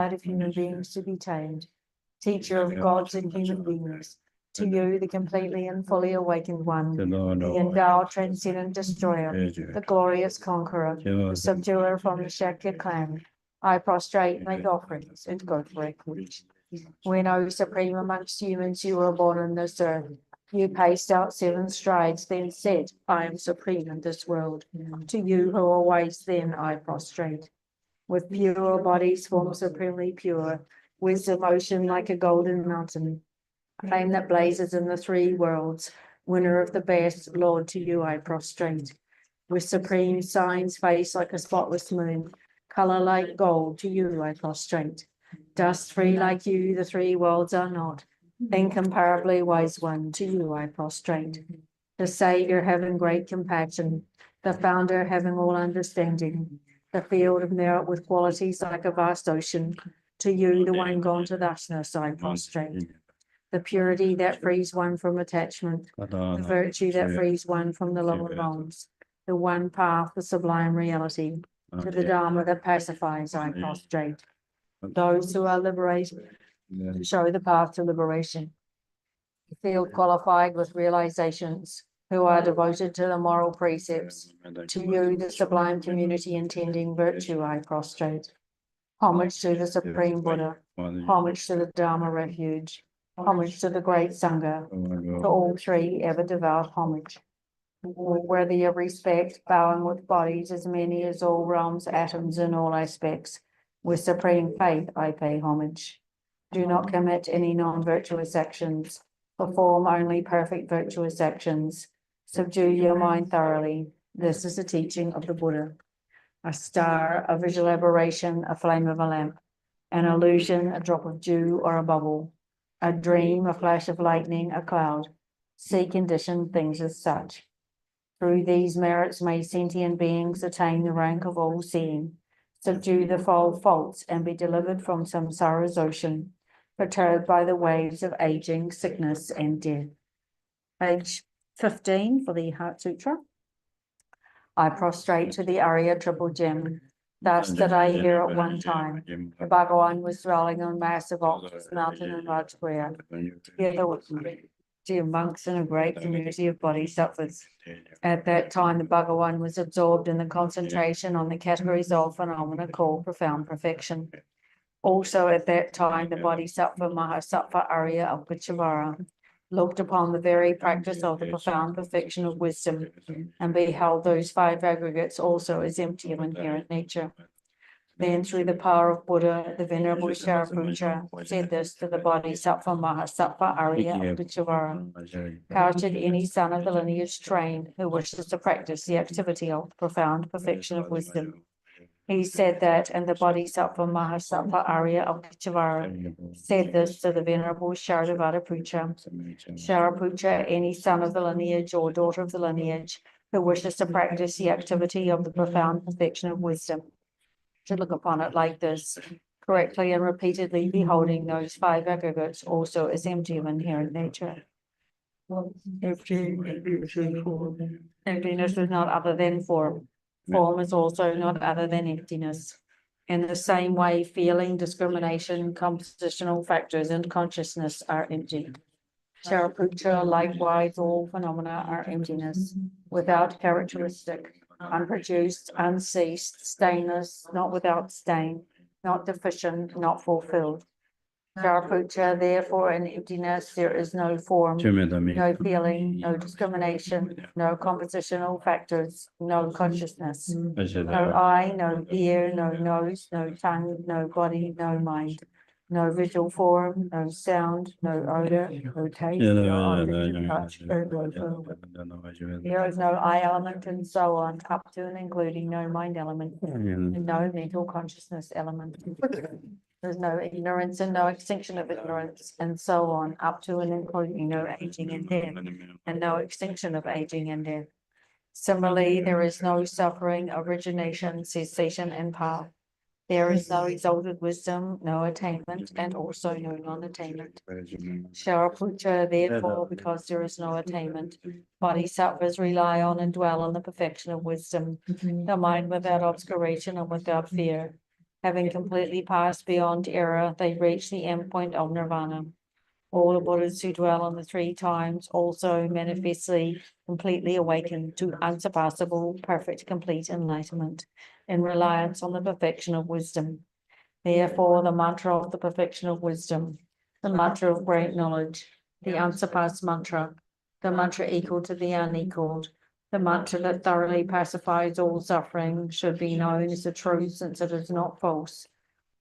of human beings to be tamed, teacher of gods and human beings, to you, the completely and fully awakened one, the endowed transcendent destroyer, the glorious conqueror, the subduer from the Shakya clan, I prostrate, make offerings, and go for refuge. When, O supreme amongst humans, you were born on this earth, you paced out 7 strides, then said, I am supreme in this world. To you who always then I prostrate. With pure bodies formed supremely pure, wisdom ocean like a golden mountain, flame that blazes in the 3 worlds, winner of the best, Lord, to you I prostrate. With supreme signs, face like a spotless moon, color like gold, to you I prostrate. Dust free like you, the 3 worlds are not, incomparably wise one, to you I prostrate. The Savior having great compassion, the Founder having all understanding, the field of merit with qualities like a vast ocean, to you, the one gone to thusness, I prostrate. The purity that frees one from attachment, the virtue that frees one from the lower realms, the one path, the sublime reality, to the Dharma that pacifies, I prostrate. Those who are liberated show the path to liberation. The field qualified with realizations, who are devoted to the moral precepts. To you, the sublime community intending virtue, I prostrate. Homage to the Supreme Buddha, homage to the Dharma refuge, homage to the great Sangha, to all 3 ever devout homage. All worthy of respect, bowing with bodies as many as all realms, atoms in all aspects. With supreme faith I pay homage. Do not commit any non-virtuous actions. Perform only perfect virtuous actions. Subdue your mind thoroughly. This is the teaching of the Buddha. A star, a visual aberration, a flame of a lamp. An illusion, a drop of dew or a bubble. A dream, a flash of lightning, a cloud. See conditioned things as such. Through these merits may sentient beings attain the rank of all-seeing, subdue the faults, and be delivered from samsara's ocean, perturbed by the waves of aging, sickness, and death. Page 15 for the Heart Sutra. I prostrate to the Arya Triple Gem. Thus did I hear at one time. The Bhagavan was dwelling on massive Oxus mountain in Rajpura, together with dear monks and a great community of bodhisattvas. At that time, the Bhagavan was absorbed in the concentration on the categories of phenomena called profound perfection. Also at that time, the Bodhisattva Mahasattva Arya of Kuchivara looked upon the very practice of the profound perfection of wisdom and beheld those 5 aggregates also as empty of inherent nature. Then, through the power of Buddha, the Venerable Shariputra said this to the Bodhisattva Mahasattva Arya of Kuchivara. How should any son of the lineage train who wishes to practice the activity of profound perfection of wisdom? He said that, and the Bodhisattva Mahasattva Arya of Kuchivara said this to the Venerable Shariputra. Shariputra, any son of the lineage or daughter of the lineage who wishes to practice the activity of the profound perfection of wisdom should look upon it like this, correctly and repeatedly beholding those 5 aggregates also as empty of inherent nature. Emptiness is not other than form. Form is also not other than emptiness. In the same way, feeling, discrimination, compositional factors, and consciousness are empty. Shariputra, likewise, all phenomena are emptiness, without characteristic, unproduced, unceased, stainless, not without stain, not deficient, not fulfilled. Shariputra, therefore, in emptiness there is no form, no feeling, no discrimination, no compositional factors, no consciousness, no eye, no ear, no nose, no tongue, no body, no mind, no visual form, no sound, no odor, no taste, no object of touch, no feel. There is no eye element, and so on, up to and including no mind element, and no mental consciousness element. There's no ignorance and no extinction of ignorance, and so on, up to and including no aging and death, and no extinction of aging and death. Similarly, there is no suffering, origination, cessation, and path. There is no exalted wisdom, no attainment, and also no non-attainment. Shariputra, therefore, because there is no attainment, bodhisattvas rely on and dwell on the perfection of wisdom, the mind without obscuration and without fear. Having completely passed beyond error, they reach the endpoint of nirvana. All the Buddhas who dwell on the three times also manifestly completely awaken to unsurpassable, perfect, complete enlightenment in reliance on the perfection of wisdom. Therefore, the mantra of the perfection of wisdom, the mantra of great knowledge, the unsurpassed mantra, the mantra equal to the unequaled, the mantra that thoroughly pacifies all suffering should be known as the truth since it is not false.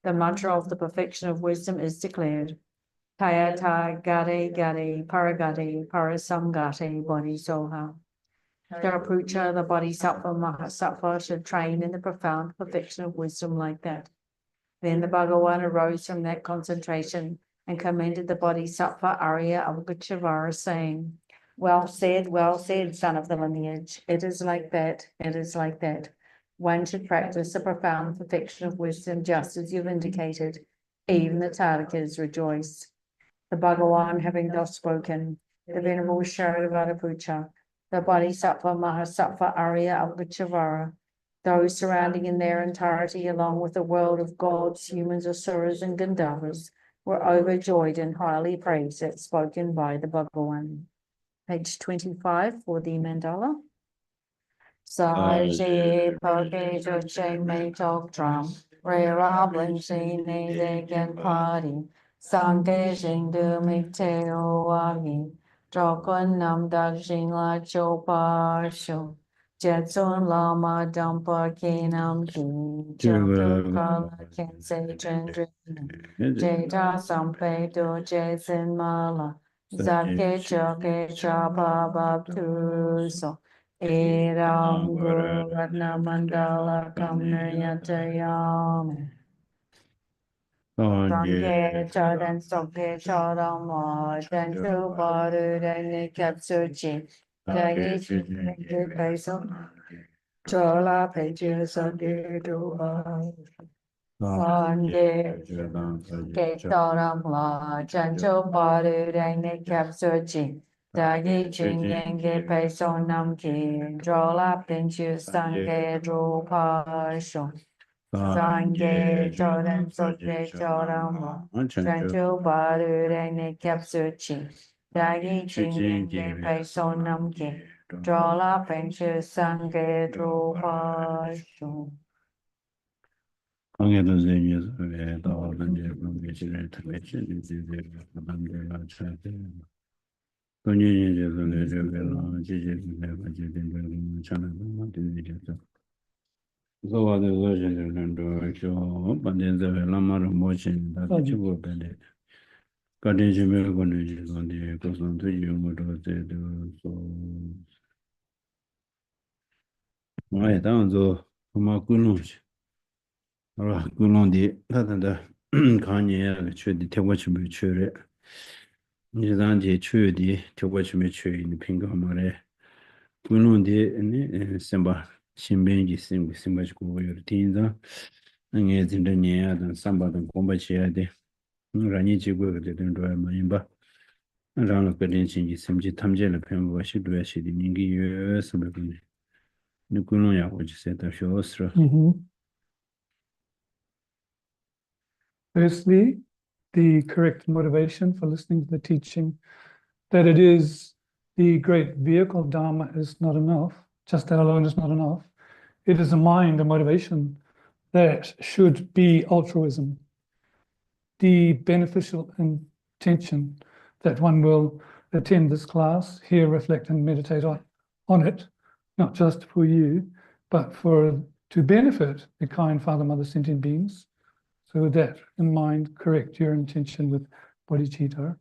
The mantra of the perfection of wisdom is declared. Tayata gare gare paragate parasamgate bodhisoha. Sharaputra, the bodhisattva mahasattva, should train in the profound perfection of wisdom like that. Then the Bhagawan arose from that concentration and commended the bodhisattva Arya Avalokiteshvara, saying, well said, son of the lineage. It is like that, it is like that. One should practice the profound perfection of wisdom just as you've indicated. Even the Tarakas rejoice. The Bhagawan having thus spoken, the Venerable Sharadvaraputra, the Bodhisattva Mahasattva Arya Avalokiteshvara, those surrounding in their entirety, along with the world of gods, humans, asuras, and Gandharvas, were overjoyed and highly praised at spoken by the Bhagawan. Page 25 for the mandala. Saji Poke Joche May Talk Drum, Ray Roblin Sheen Again Party, Sanke Shindu Mikteo Wagi, Drokun Nam Dakshin La Chopa Shu. Jetson Lama Dampa Kinam Ki Chapter Kala Kense Chandrina Jeta Sampe Do Jason Mala Zake Choke Chapa Baptuso Eram Guru Ratna Mandala Kamnayatayam Sange Chadan Soke Chadama Dantu Baru Dani Kapsuchi Dagi Chiki Paiso Chola Peju Sadi Duha Sange Ketaram La Chancho Baru Dani Kapsuchi Dagi Chinyange Paiso Namki Chola Peju Sange Drupa Sange Chodan Soke Chodam Chancho Baru Dani Kapsuchi Dagi Chinyange Paiso Namki Drola Penchu Sange Drupa Angelo Zenius, the Orlando from which it is Gulong the Kanye, the Tewachim Chure. Nizanji Chu di Tewachim Chu in the Pingamare. Gulong de Simba, Shimbenji Simba Tinza, and yet in the near than Samba and Kombachia de Ranichi work didn't drive Marimba. Around the Pedinchi, Simji Tamjela Pemba, she do a shitty Ningi, US, Nukunoya, which said the Shostra. Firstly, the correct motivation for listening to the teaching, that it is the great vehicle Dharma is not enough, just that alone is not enough. It is a mind, a motivation that should be altruism. The beneficial intention that one will attend this class, hear, reflect, and meditate on it, not just for you, but to benefit the kind Father, Mother, sentient beings. So with that in mind, correct your intention with bodhicitta.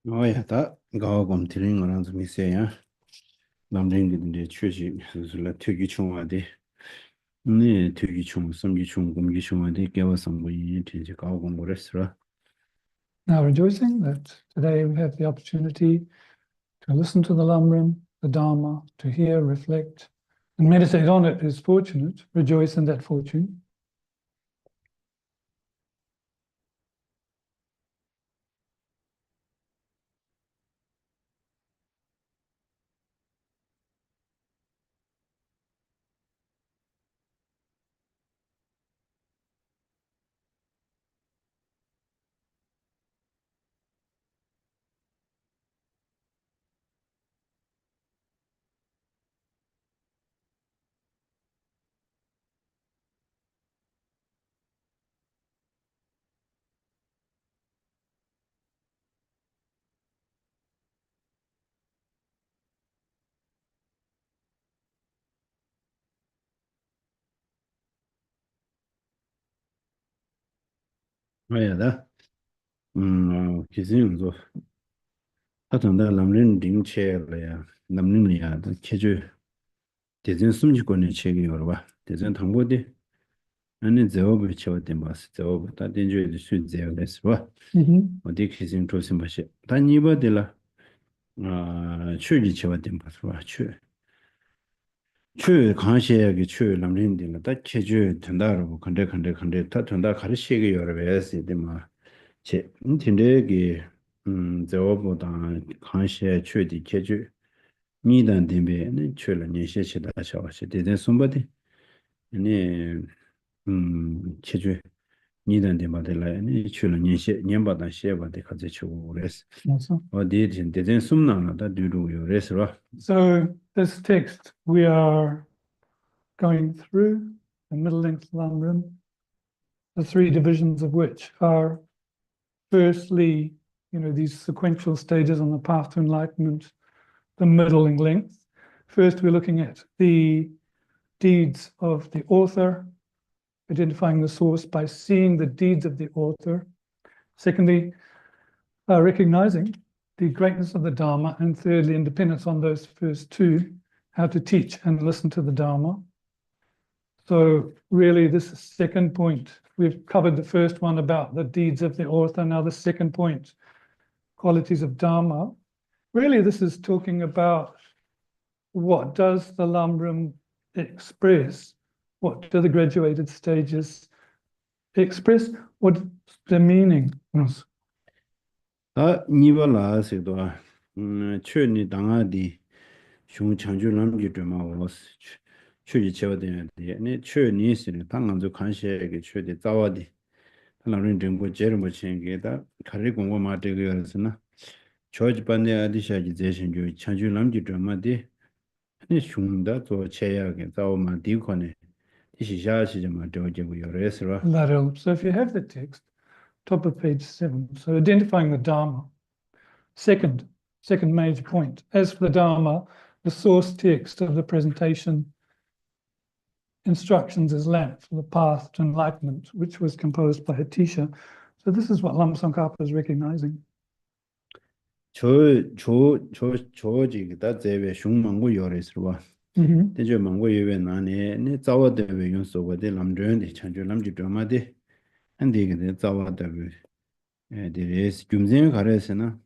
야, 다 가고 드린 거랑 좀 있어야. 남들인데 최지 그래서 되게 중요하대. 네, 되게 중, 섬기 중, 공기 중요하대. 깨워서 뭐 이제 가고 공부를 했어. Now rejoicing that today we have the opportunity to listen to the Lam Rim, the Dharma, to hear, reflect, and meditate on it is fortunate. Rejoice in that fortune. 다 기승도 하던다 남는 딩체래야. 남는 야, 계주 대전 숨지권의 책이 여러 봐. 대전 당보디 아니 저거 쳐대 마스. 저거 다 된주의 수제가 됐어 봐. 어디 기승 조심 마시. 단 이버들라 추기 쳐대 마스 봐. 추 강시에게 추 남린들라 다 계주 된다고 근데 다 된다 가르치게 여러 배 했을 때마 제 인터넷이 저보다 강시에 추디 계주 미단 dembe chöla nyeshe chida chawa che deden sumbade ne cheju nidan demba de la ne chöla nyeshe nyemba dan sheba de kaze chogo res Also, o de deden sumna na da duru yo res ra so this text we are going through the middle-length Lam Rim, the three divisions of which are firstly, these sequential stages on the path to enlightenment, the middling length. First, we're looking at the deeds of the author, identifying the source by seeing the deeds of the author. Secondly, recognizing the greatness of the Dharma. And thirdly, independence on those first two, how to teach and listen to the Dharma. So really, this is second point. We've covered the first one about the deeds of the author. Now the second point, qualities of Dharma. Really, this is talking about what does the Lam Rim express? What do the graduated stages express? What's the meaning? 다 니발라 세도 chöni danga di shung changju namgi zhuma was chöji chewa de ne chöni sin tangan zu kanxie ge chödi zawa di tanang rin dengbo jerum chen ge da kari gongwa ma de ge yas na choji bande adi sha ji zeshin ju changju namgi zhuma di ne shung da zo cheya ge zawa ma di ko ne di shi sha shi ma de ge go yores ra That helps. So if you have the text, top of page 7, so identifying the Dharma. Second major point. As for the Dharma, the source text of the presentation instructions is lamp for the path to enlightenment, which was composed by Hatisha. So this is what Lama Tsongkhapa is recognizing. 저지 다 제베 슝망고 요레스와 대저 망고 예베 나네 네 자와데베 윤소고데 남드런데 찬주 남지 드마데 안데게 자와데베 데레스 줌제 가레스나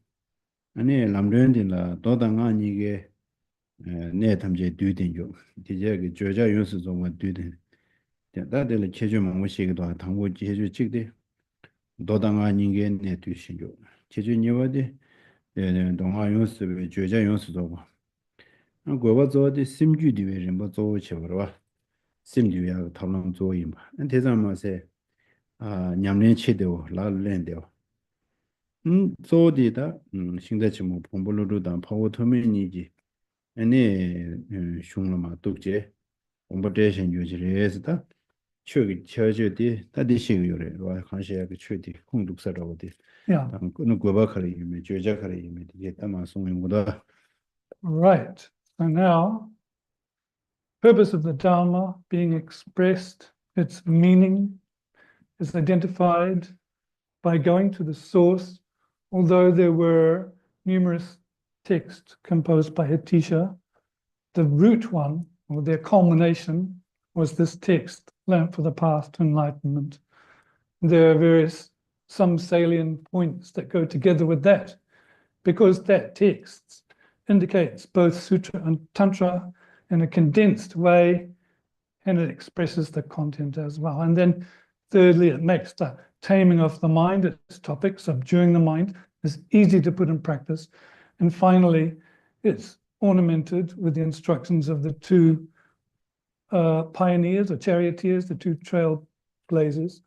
아니 남드런데라 도당아니게 네 탐제 뒤된죠 디제게 저자 윤소 좀와 뒤된 다들 체주 망고 시기도 당고 제주 찍데 도당아니게 네 뒤신죠 제주 니와데 동화 용습의 죄자 용수도 봐. 그거 저도 심주 디베는 뭐 저거 쳐버려. 심주야讨论 조임 봐. 대장마세 냠내 치대오 라렌데오. 저디다 신대치 뭐 본불로도 파워토미니지. 아니 슝로마 독제 공부대신 유지레스다. 최기 처저디 다디시 요래. 와 관시야 그 최디 공독사라고디. Yeah. 그는 고바카리 이메 죄자카리 이메 이게 담아 송용보다 Right. So now, purpose of the Dharma being expressed, its meaning is identified by going to the source. Although there were numerous texts composed by a teacher. The root one, or their culmination, was this text, Lamp for the Path to Enlightenment. There are some salient points that go together with that, because that text indicates both Sutra and Tantra in a condensed way, and it expresses the content as well. And then thirdly, it makes the taming of the mind its topic, subduing the mind, is easy to put in practice. And finally, it's ornamented with the instructions of the two pioneers or charioteers, the two trailblazers,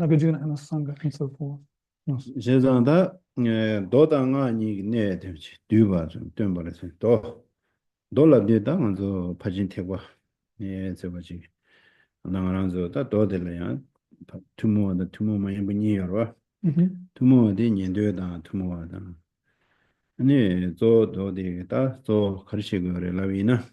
Nagarjuna and Sangha, and so forth. 제자다 도당아니 네 되지 뒤봐 좀 뜸버려서 또 놀랍니다 먼저 파진 태과 예 저거지 나가면서 다 도들이야 투모만 해보니요 투모데 년도다 투모하다 아니 도도디다 또 가르치고래 라위나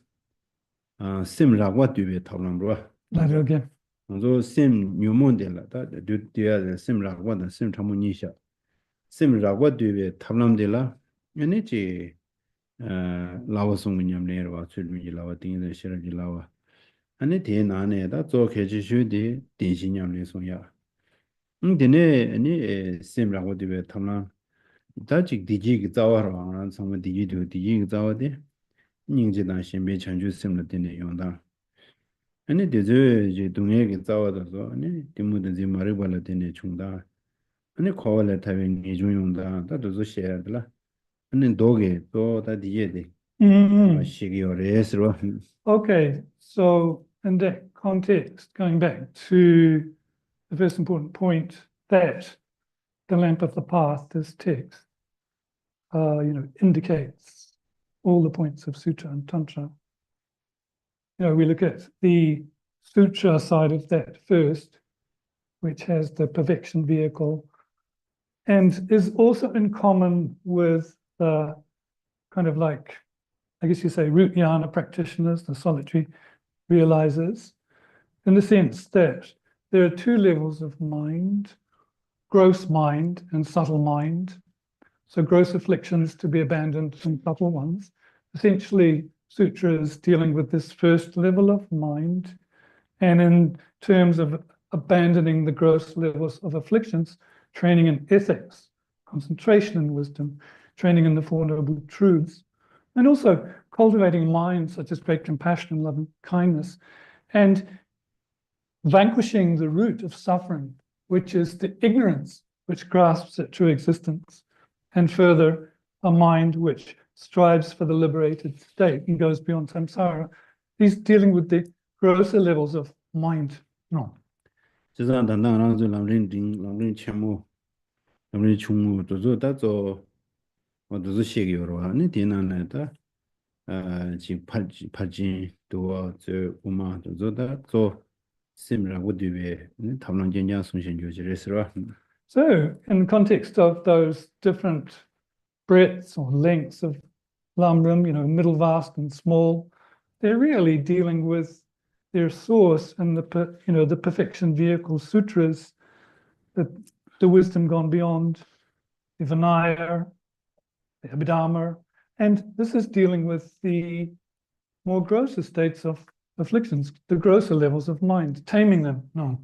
심라고 뒤에 타블로 That again. 먼저 심 뉴몬데라다 뒤에 심라고 심 참무니샤 심라고 뒤에 타블람데라 아니지 라와송문냠네와 출미지 라와 띵의 시라지 라와 아니 대나네다 조케지슈디 대신냠네 송야 근데 아니 심라고 뒤에 타블람 다직 디지 자와랑 성문 디지도 디지 자와데 닝지단 신비 전주 심르데네 용다 아니 되제 이제 동해게 자와서 아니 디무든지 말해발라데네 중다 아니 코발레 타베 니중용다 다도서 셰야들라 아니 도게 또다 디제데 시기오레스로 Okay, so in that context, going back to the first important point, that the lamp of the path, this text, indicates all the points of Sutra and Tantra. We look at the Sutra side of that first, which has the perfection vehicle, and is also in common with the kind of like, I guess you say, root jhana practitioners, the solitary realizers, in the sense that there are two levels of mind, gross mind and subtle mind. So gross afflictions to be abandoned and subtle ones. Essentially, Sutra is dealing with this first level of mind, and in terms of abandoning the gross levels of afflictions, training in ethics, concentration in wisdom, training in the Four Noble Truths, and also cultivating minds such as great compassion and loving kindness, and vanquishing the root of suffering, which is the ignorance which grasps at true existence, and further, a mind which strives for the liberated state and goes beyond samsara. He's dealing with the grosser levels of mind. No. So, in context of those different breadths or lengths of Lam Rim, middle, vast, and small, they're really dealing with their source in the perfection vehicle sutras, the wisdom gone beyond, the Vinaya, the Abhidhamma, and this is dealing with the more grosser states of afflictions, the grosser levels of mind, taming them. No.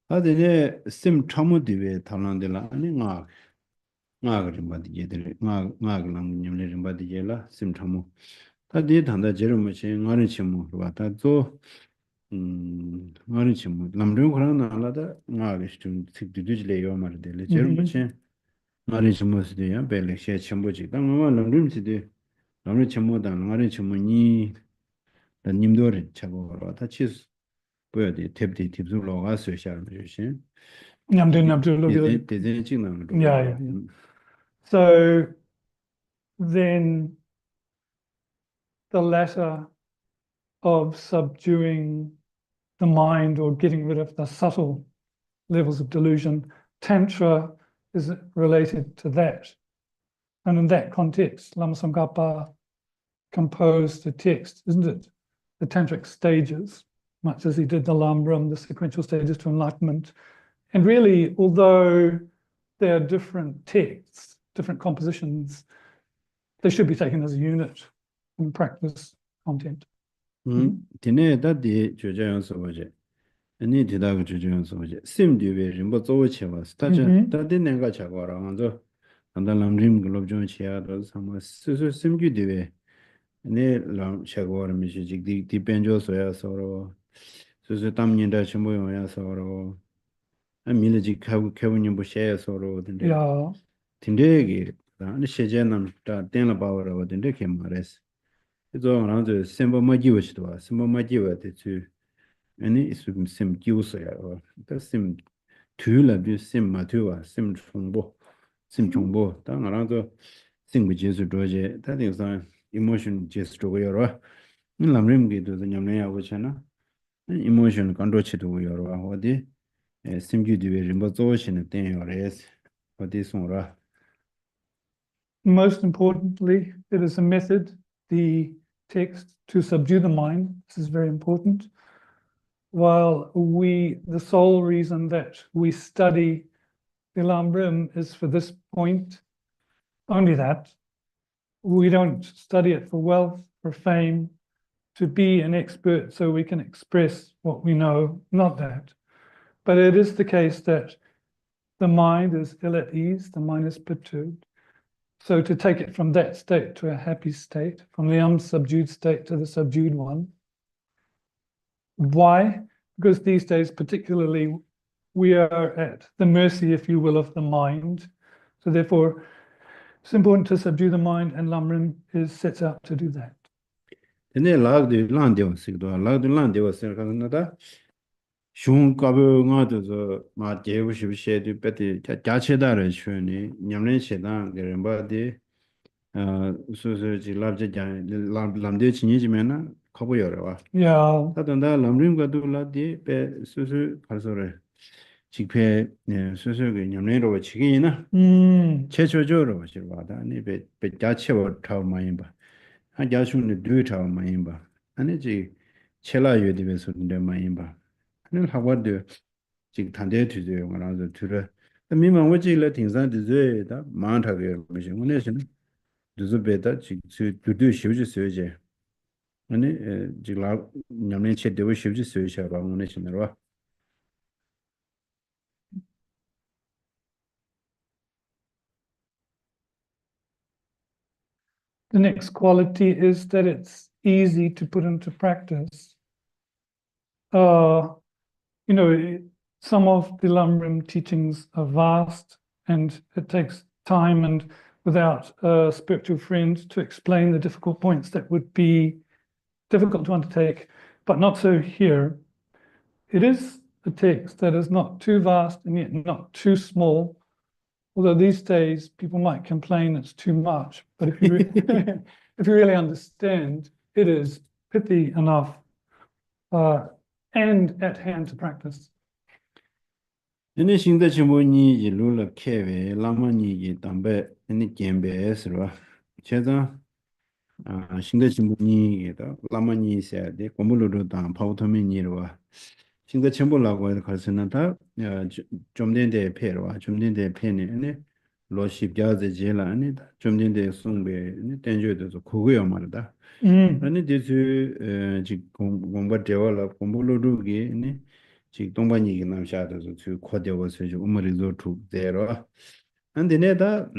아데네 심 참무디베 탈란데라 아니 그림바디게들 그랑 님레림바디게라 심 참무 다디 단다 제르무시 나리 침무 와다조 나리 침무 남르 그랑 나라다 나리 좀 식디디질레요 말데레 제르무시 나리 침무스디야 벨레셰 침무지 당마 남르미스디 남르 침무다 나리 침무니 님도르 차고 와다 치스 보여디 탭디 팁술로가 쇠샤르듯이 Yeah. So then the latter of subduing the mind or getting rid of the subtle levels of delusion, Tantra is related to that. And in that context, Lama Tsongkhapa composed the text, isn't it? The Tantric stages, much as he did the Lam Rim, the sequential stages to enlightenment. And really, although they are different texts, different compositions, they should be taken as a unit in practice content. Tine dadi jojayon sobaje. Ani didaga jojayon sobaje. Sim diwe rinpo zowo chewa. Dadi nenga chagwara wanzo. Anda Lam Rim globjon cheya do sama susu simgyu diwe. Ani lam chagwara mishi jik di penjo soya soro. Susu tam nyinda chimbo yonya soro. Mili jik kawu nyimbo sheya soro. Yeah. Tindegi. Ani sheje nam ta tenla bawara wa tinde ke mares. Izo ranzo sembo majiwa chidwa. Sembo majiwa de tu. Ani isu sim jiwsa ya wa. Ta sim tu la bi sim ma tu wa. Sim chungbo. Sim chungbo. Ta nga ranzo sim gu jesu doje. Ta ting san emotion jesu dogo yorwa. Ni Lam Rim ki dozo nyamne ya wacha na. Emotion kanto chidogo yorwa. Wadi sim ju diwe rinpo zowo shina ten yores. Wadi songra. Most importantly, it is a method, the text, to subdue the mind. This is very important. While the sole reason that we study the Lam Rim is for this point, only that. We don't study it for wealth, for fame, to be an expert so we can express what we know, not that. But it is the case that the mind is ill at ease, the mind is perturbed. So to take it from that state to a happy state, from the unsubdued state to the subdued one. Why? Because these days, particularly, we are at the mercy, if you will, of the mind. So therefore, it's important to subdue the mind, and Lam Rim sets out to do that. Tene lagdu landewa sikdwa, lagdu landewa sikdwa nada shung kabu nga dozo ma jewu shibu shedu peti jachedara shuni nyamlen shedan gerenba di susu ji labje lamde chinyi jimena kabu yorewa. Yeah. Tatanda Lam Rim gadu la di pe susu karsore jikpe susu ge nyamlen rowa chigi na chechojo rowa shirwa da ni pe jachewa tawa mayinba. 한 야수는 dü타와 마인바 아니지 첼라요 디베스인데 마인바 아니 하고도 지금 단대 뒤져요 그러나서 들어 미만 오지를 등산 뒤져다 많다게 무슨 오늘은 두즈베다 지금 두두 쉬우지 쓰여제 아니 지금 냠네 체대고 쉬우지 쓰여셔 봐 오늘은 와 The next quality is that it's easy to put into practice. Some of the Lam Rim teachings are vast, and it takes time and without a spiritual friend to explain the difficult points that would be difficult to undertake, but not so here. It is a text that is not too vast and yet not too small. Although these days people might complain it's too much, but if you if you really understand, it is pithy enough and at hand to practice. 네 신의 주문이 일루를 캐베 라마니기 담배 네 gembe스로 제가 신의 주문이다 라마니 있어야 돼 고물로도 당 파우토미니로 신의 전부라고 해서 가서는다 좀 된데 페로와 좀 된데 페네 로십자제 제라 아니다 좀 된데 송베 땡줘도 그거야 말이다 아니 디스 지금 공부 데벨롭 공부로도게 네 지금 동반이 남샤도 주 코데워서 좀 우머리도 두 제로 안데네다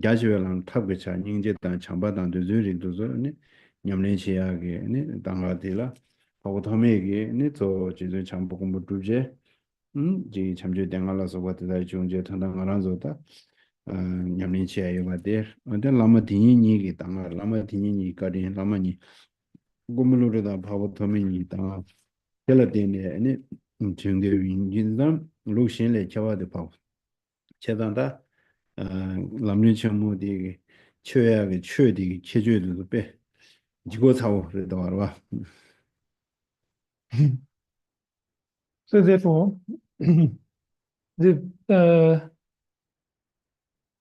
가지웰랑 탑게차 닝제단 참바단도 저리도서 네 냠렌시야게 네 당가딜라 하고 담에게 네저 지금 참보 공부 두제 지 참조 당갈라서 왔다 중제 당당 알아서다 냠렌시야에 와데 근데 라마디니니게 당가 라마디니니 가리 라마니 고물로다 바보 담에니 당 텔라데네 네 중대 인진담 루신레 차와데 파 제단다 람린 청모디 최야게 최디 체주에도 빼 지고 사고 그래도 알아 So therefore, the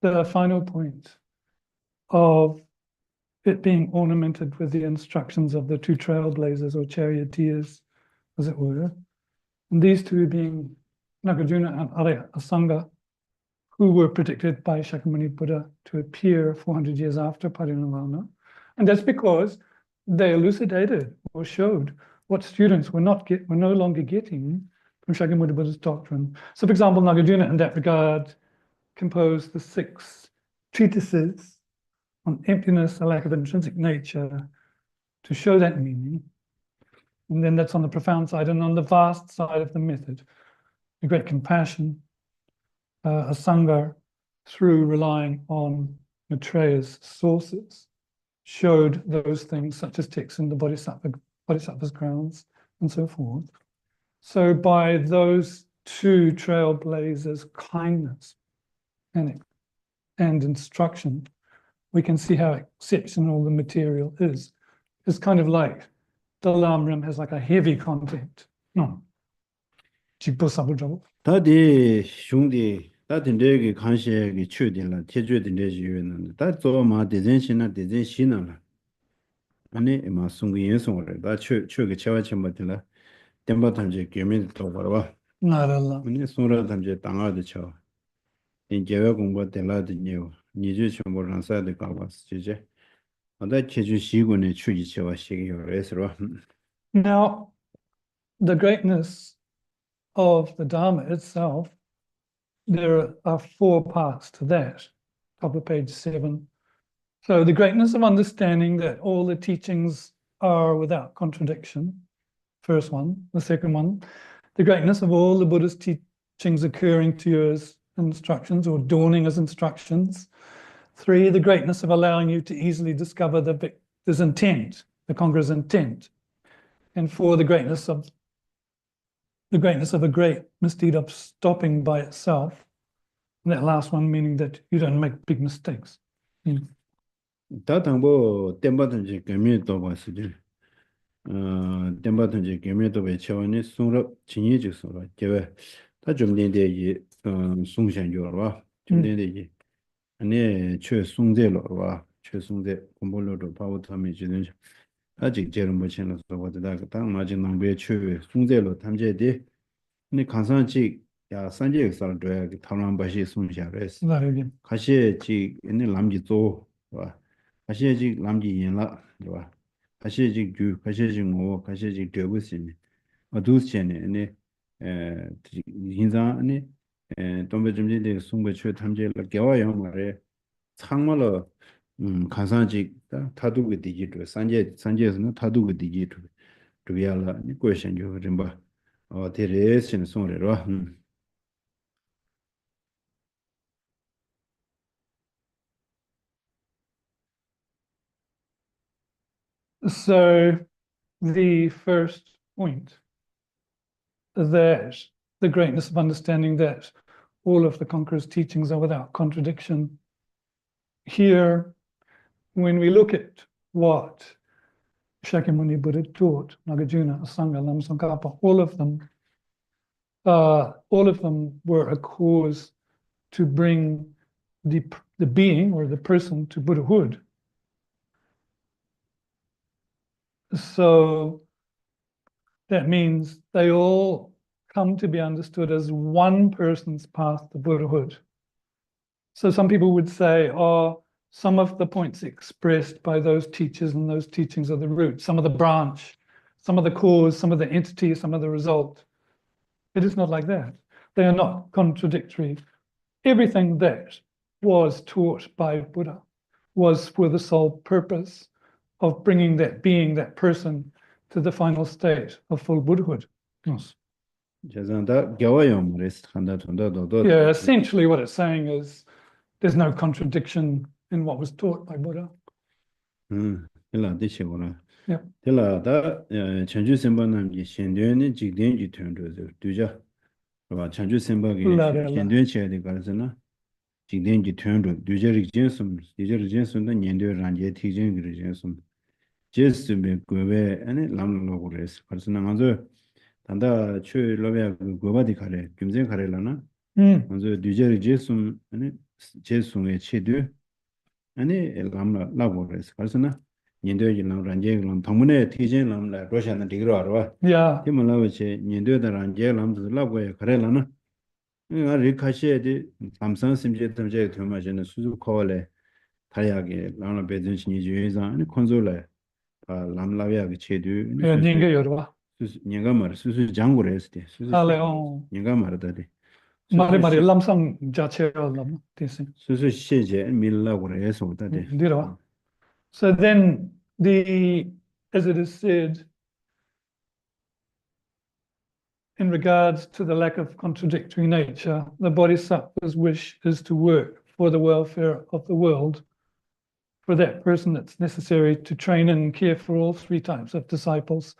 final point of it being ornamented with the instructions of the two trailblazers or charioteers, as it were, and these two being Nagarjuna and Arya Asanga, who were predicted by Shakyamuni Buddha to appear 400 years after Parinirvana. And that's because they elucidated or showed what students were no longer getting from Shakyamuni Buddha's doctrine. So, for example, Nagarjuna, in that regard, composed the 6 treatises on emptiness, a lack of intrinsic nature, to show that meaning. And then that's on the profound side. And on the vast side of the method, the great compassion, a sangha, through relying on Maitreya's sources, showed those things such as texts in the Bodhisattva's grounds and so forth. So by those 2 trailblazers, kindness and instruction, we can see how exceptional the material is. It's kind of like the Lam Rim has like a heavy content. No. 다디 슝디 다딘데기 간시에기 추딜라 제주딘데지 유는 다조마 대전신나 대전신나라 아니 마 숭기 연송을 다 추게 채와침버들라 템바탐제 게미도 버와 나랄라 아니 소라 담제 당아도 쳐 인제외 공부 될라드니요 니주 전부랑 사야될 가봤어 제제 어다 제주 시군의 추지 채와 시기요 그래서 Now, the greatness of the Dharma itself, there are 4 parts to that, top of page 7. So the greatness of understanding that all the teachings are without contradiction, first one. The second one, the greatness of all the Buddha's teachings occurring to you as instructions or dawning as instructions. 3, the greatness of allowing you to easily discover the victor's intent, the conqueror's intent. And 4, the greatness of a great misdeed of stopping by itself. And that last one meaning that you don't make big mistakes. 다당보 템바든지 게미도 봤으지 템바든지 게미도 왜 채원이 숭럽 진이지서라 제외 다좀 된데이 숭상조와 좀 된데이 아니 최숭제로와 최숭제 공부로도 바우탐이 지는 아직 제를 못 채는 거보다 당 맞은 남배 최 숭제로 탐제디 근데 간산지 야 산지에 살아도야 탐란 바시 숭샤레스 가시지 있는 남지도 와 가시지 남지 인라 와 가시지 주 가시지 뭐 가시지 되고시니 어두스체네 네 인자 아니 동배 좀지데 숭배 최 탐제를 개와요 말에 창말로 간산지 타두게 디지털 산제에서는 타두게 디지털 두야라 니 question 요 림바 데레스는 송레로 So the first point, that the greatness of understanding that all of the conqueror's teachings are without contradiction. Here, when we look at what Shakyamuni Buddha taught, Nagarjuna, Asanga, Lam Tsongkhapa, all of them were a cause to bring the being or the person to Buddhahood. So that means they all come to be understood as one person's path to Buddhahood. So some people would say, oh, some of the points expressed by those teachers and those teachings are the root, some of the branch, some of the cause, some of the entity, some of the result. It is not like that. They are not contradictory. Everything that was taught by Buddha was for the sole purpose of bringing that being, that person, to the final state of full Buddhahood. Yes. Yeah, essentially what it's saying is there's no contradiction in what was taught by Buddha. Yeah. 제스메 고베 아니 람로고레스 그래서 나가서 단다 추 로베 고바디 카레 김제 카레라나 먼저 뒤제리 제스 아니 제스의 체드 아니 람라 라고레스 그래서 나 년도에 람 란제랑 당문에 티제 람라 러시아는 디그로 알아 야 팀을라베체 년도에 란제 람도 라고에 카레라나 리카시에디 삼성 심지 덤제 도마제는 수수 코올레 타야게 라나 베든신이 주의자 아니 콘솔레 람라비아게 체두 예, 닌게 열어봐. 수수 녀가 말 수수 장고를 했을 때 수수 녀가 말하다디 말이 람상 자체로 람 뜻이. 수수 시제 밀라고 해서 오다디 들어봐. So then as it is said, in regards to the lack of contradictory nature, the Bodhisattva's wish is to work for the welfare of the world. For that person, it's necessary to train and care for all three types of disciples,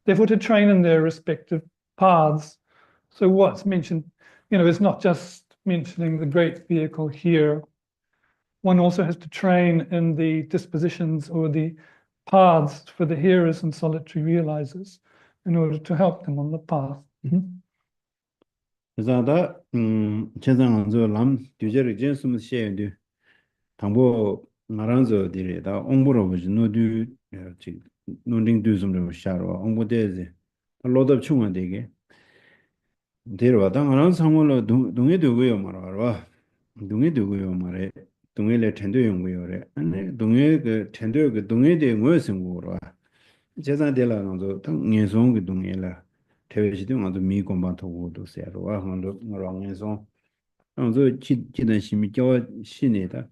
therefore to train in their respective paths. So what's mentioned, is not just mentioning the great vehicle here. One also has to train in the dispositions or the paths for the hearers and solitary realizers in order to help them on the path. 그래서 제장한저 람 뒤저리 전숨 시에도 당보 나란저들이다 옹보로 보지 노두 노딩 두숨을 샤로 옹보데지 로덥 충원되게 데려와 당한 상물로 동에 두고요 말아봐 동에 두고요 말에 동에래 텐도 용고요래 아니 동에 그 텐도 그 동에 대 무엇은 거로 제산들라는도 당 예송 그 동에라 대외시도 아주 미공방 도고도 세로와 한도 뭐랑에서 아주 기던 심이 겨 신이다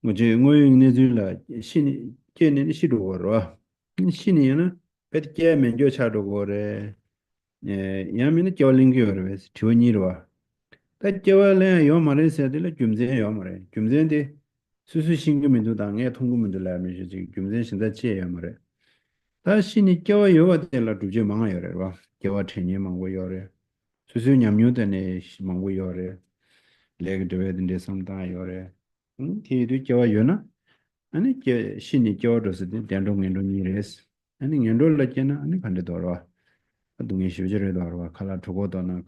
뭐제 뭐인내들라 신이 깨는 시로로 신이는 배께 면조 차도고래 야미는 겨링겨래 조니로와 다겨와래 요 말에서들 줌제 요 말에 줌제인데 수수신금도 당에 통금도 라면지 줌제 신다 지야 말에 다 신이 겨와 요가 될라 두제 망아요래 와 겨와 천이 망고 요래 수수 냠요되네 망고 요래 레그드웨든데 삼다 요래 뒤도 겨와 요나 아니 게 신이 겨워서든 대동년도 니레스 아니 년돌라잖아 아니 반대도로 동의 시절에 도와 칼라 두고도나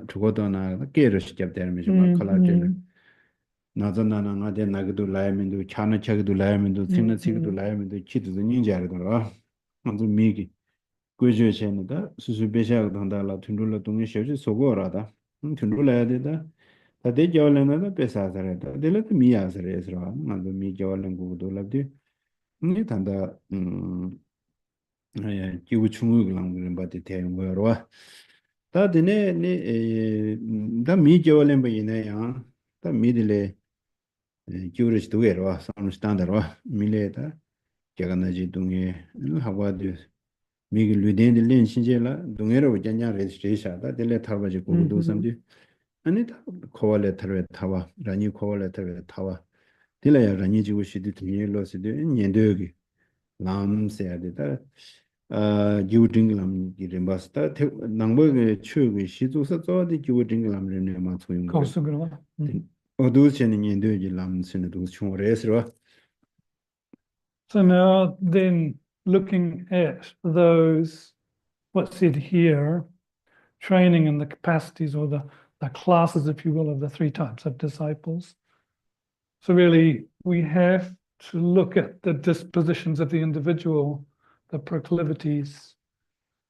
두고도나 깨를 시작되는 좀 칼라들 나잖아나 나데 나기도 라이면도 차나 차기도 라이면도 생나치기도 라이면도 치도 닌자르더라 먼저 미기 꾸주체는다 수수베샤가 단달라 튼돌라 동의 시절 소고라다 튼돌라야 되다 다데 겨울에는 배사서래다 데르트 미야서래서 먼저 미 겨울엔 구도 랍디 니 단다 기부 충격을 받을 때 뭐로 다드네 다 미겨울엔 보이네요 다 미들레 기울이지 두개로 삼 스탠다로 밀레다 제가나지 동에 하와드 미기 류덴데 렌 신제라 동에로 전냐 레지스트레이션다 델레 타바지 고도 삼지 아니 다 코발레 타르 타와 라니 코발레 타르 타와 딜레야 라니 지고 시디 등일로스데 년도기 남세야데다 기우딩람 기름바스타 남버게 추기 시조서 저디 기우딩람 르네마 소용 거 그러나. 어두체는 년도기 람스네 도 총레스로 So now then looking at those, what's said here, training in the capacities or the classes, if you will, of the three types of disciples. So really we have to look at the dispositions of the individual, the proclivities.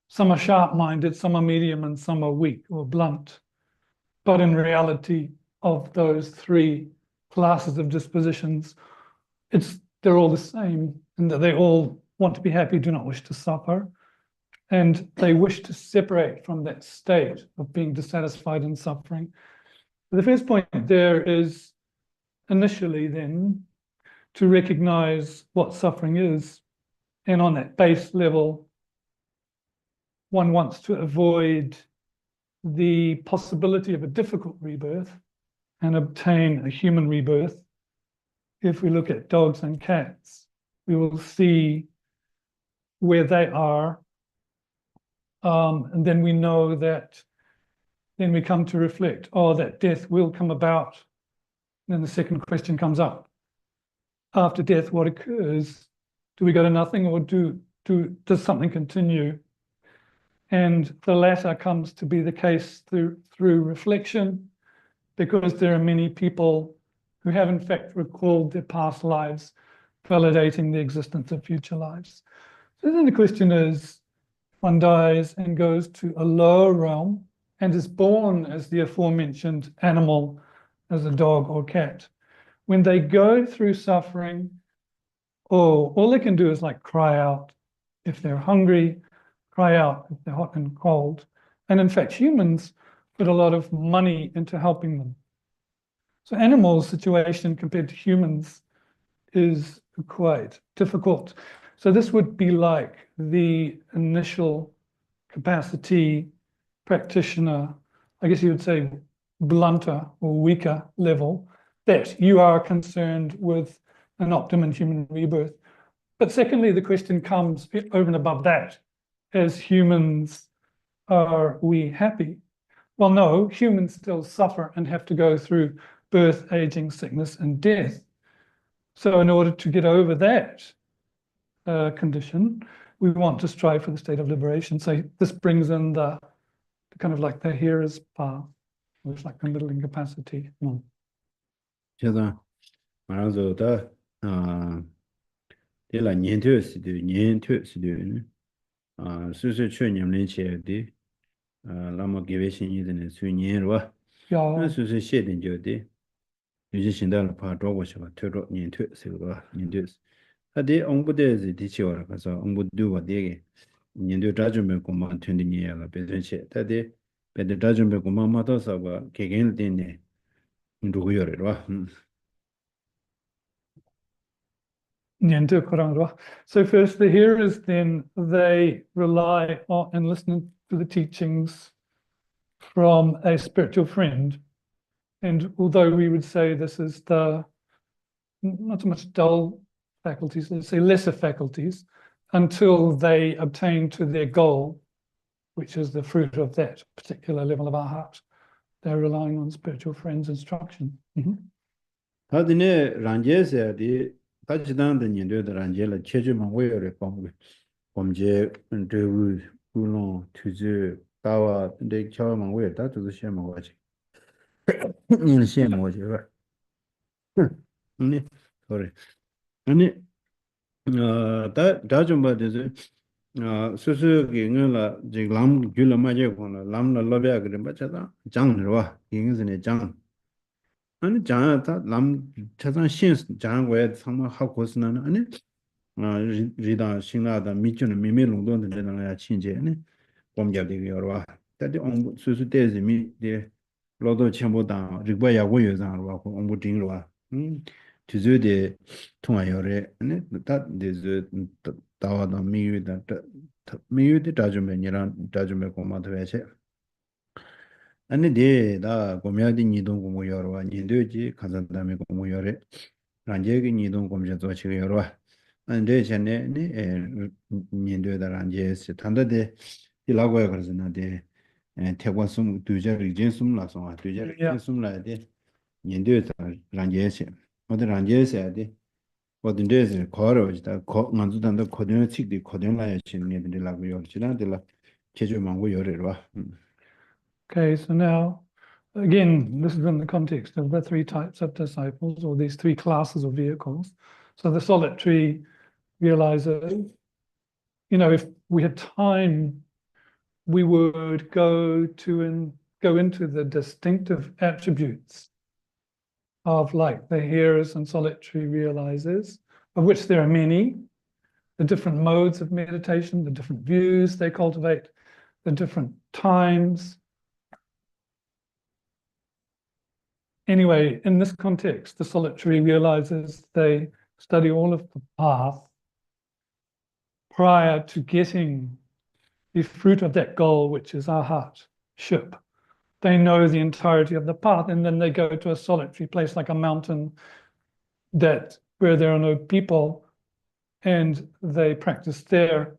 Some are sharp-minded, some are medium, and some are weak or blunt. But in reality, of those three classes of dispositions, they're all the same, in that they all want to be happy, do not wish to suffer, and they wish to separate from that state of being dissatisfied and suffering. The first point there is initially then to recognize what suffering is, and on that base level, one wants to avoid the possibility of a difficult rebirth and obtain a human rebirth. If we look at dogs and cats, we will see where they are. And then we know that, then we come to reflect, that death will come about. Then the second question comes up. After death, what occurs? Do we go to nothing, or does something continue? And the latter comes to be the case through reflection, because there are many people who have in fact recalled their past lives, validating the existence of future lives. So then the question is, one dies and goes to a lower realm, and is born as the aforementioned animal, as a dog or cat. When they go through suffering, all they can do is like cry out if they're hungry, cry out if they're hot and cold. And in fact, humans put a lot of money into helping them. So animals' situation compared to humans is quite difficult. So this would be like the initial capacity practitioner, I guess you would say blunter or weaker level, that you are concerned with an optimum human rebirth. But secondly, the question comes over and above that. As humans, are we happy? Well, no, humans still suffer and have to go through birth, aging, sickness, and death. So in order to get over that condition, we want to strive for the state of liberation. So this brings in the kind of like the hearer's path, which is like the middle incapacity. 제가 말아서 다 내가 년퇴스도 수수 최년에 체디 라마 개베신이드네 수년과 Yeah, 수수 시den저디 유지 신달을 파도고 싶어 퇴로 년퇴스가 년퇴스 하디 옹부대지 디치어라 가서 옹부두가 되게 년퇴 다주면 고만 튼디니야가 베전체 다디 베드 다주면 고만 마도서가 개개인 되네 누구여래와 So first, the hearers then, they rely on and listen to the teachings from a spiritual friend. And although we would say this is the, not so much dull faculties, let's say lesser faculties, until they obtain to their goal, which is the fruit of that particular level of our heart, they're relying on spiritual friends' instruction. 하디네 란제세디 다지단데 년도에 란제라 체주만 외열에 범죄 대우 불론 투즈 다와 근데 처음만 외 다도 시험만 와지 시험 와지 아니 sorry 아니 다좀 봐도서 수수기 응을라 지금 람 줄마제 거나 람라 러비아 그래 맞잖아 장르와 인근에 장 아니 장다 람 차상 신 장외 상마 하고 있으나 아니 리다 신나다 미주는 미밀롱도는 되는 친제네 범접되게 여러와 다들 온 수수대지 미데 로도 첨보다 리바야 고여장으로 공부 din로와 주저데 통화열에 아니 다 데즈 다와다 미유다 미유데 다주면이란 다주면 고마도 해체 아니 데다 고미야디 니동 공부 여러와 니도지 가산다메 공부 여래 란제기 니동 공부 조치 여러와 안데 전에 니도다 란제스 단다데 이라고야 그러잖아데 태관숨 두자 리젠숨 나서 두자 리젠숨 라데 니도다 란제스 어디 란제스야데 어디 데스 거러지다 만주단다 코드는 측디 코드나야 신네들 라고요 지나들 제주망고 여래와 Okay, so now, again, this is in the context of the three types of disciples, or these three classes of vehicles. So the solitary realizer, if we had time, we would go into the distinctive attributes of like the hearers and solitary realizers, of which there are many, the different modes of meditation, the different views they cultivate, the different times. Anyway, in this context, the solitary realizers, they study all of the path prior to getting the fruit of that goal, which is our heartship. They know the entirety of the path, and then they go to a solitary place like a mountain where there are no people, and they practice there.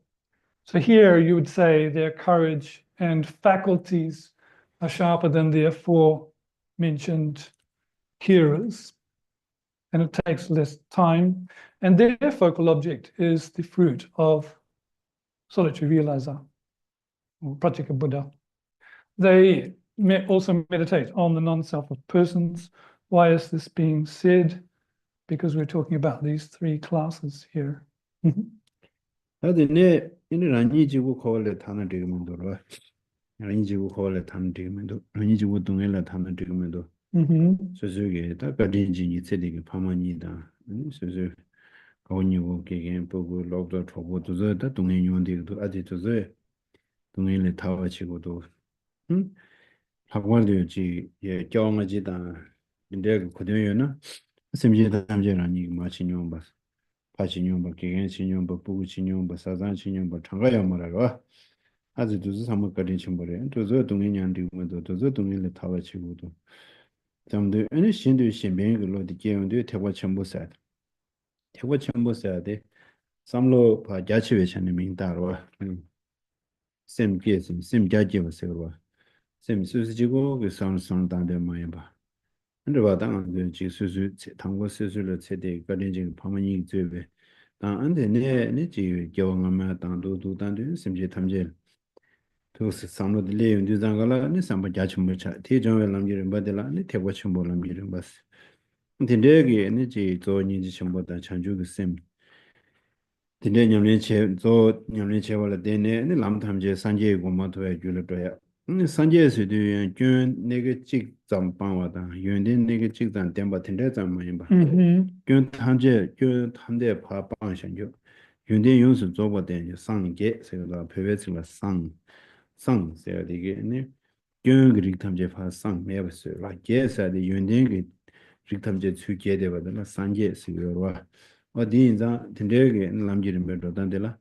So here you would say their courage and faculties are sharper than the aforementioned hearers, and it takes less time, and their focal object is the fruit of solitary realizer, or Pratyeka Buddha. They also meditate on the non-self of persons. Why is this being said? Because we're talking about these three classes here. 하디네 이니란이지고 거래 타는 되게 문도로 아니지고 홀에 타는 되면도 아니지고 동에라 타는 되면도 Mm-hmm. 소소게 다 가딘지 세대게 파마니다 소소 가원이고 개개 보고 로도 초고 도저다 동에 용되도 아직도저 동에를 타와치고도 학원도지 예 경험하지다 근데 그대로는 심지어 담제라니 마치뇽 봐 파치뇽 봐 개개 신뇽 봐 보고 신뇽 봐 사장 신뇽 봐 장가야 말아라 아직도 사먹거리 침벌에 도저 동에 냥디고도 도저 동에를 타와치고도 잠도 아니 신도 신뱅이로 디게운데 태과 첨부사 태과 첨부사데 삼로 바 자치외 전에 민다로 셈 계신 셈 자지버서로 셈 수수지고 그 상상단데 뭐야 근데 바당 그 지수수 당고 수수를 최대 거리진 방문이 되베 당 안데 네지 경험마 당도도 단데 심지 탐제 도스 상로들 레용 두장가라 네 삼바 자치무차 대정외 남기를 받들라 네 태과 첨부 남기를 봤어 근데 네지 조니지 첨부다 chanju 셈 Tine nyamne che zo nyamne che wala dene ne lam tham je sanje go ma to ya gyul to ya sanje su de gyun ne ge chik zam pa wa da yun de ne ge chik zam den ba tin de zam ma yin ba Mm-hmm. gyun tham de pa pa shan jo yun de yun su zo ba de sang ge se ga pe we la sang se ya de ge ne gyun ge rik tham je pa sang me ba se la ge sa de yun de ge rik tham je chu ge de ba da sanje se yo wa 어디 인자 된대게 남기는 별로 단데라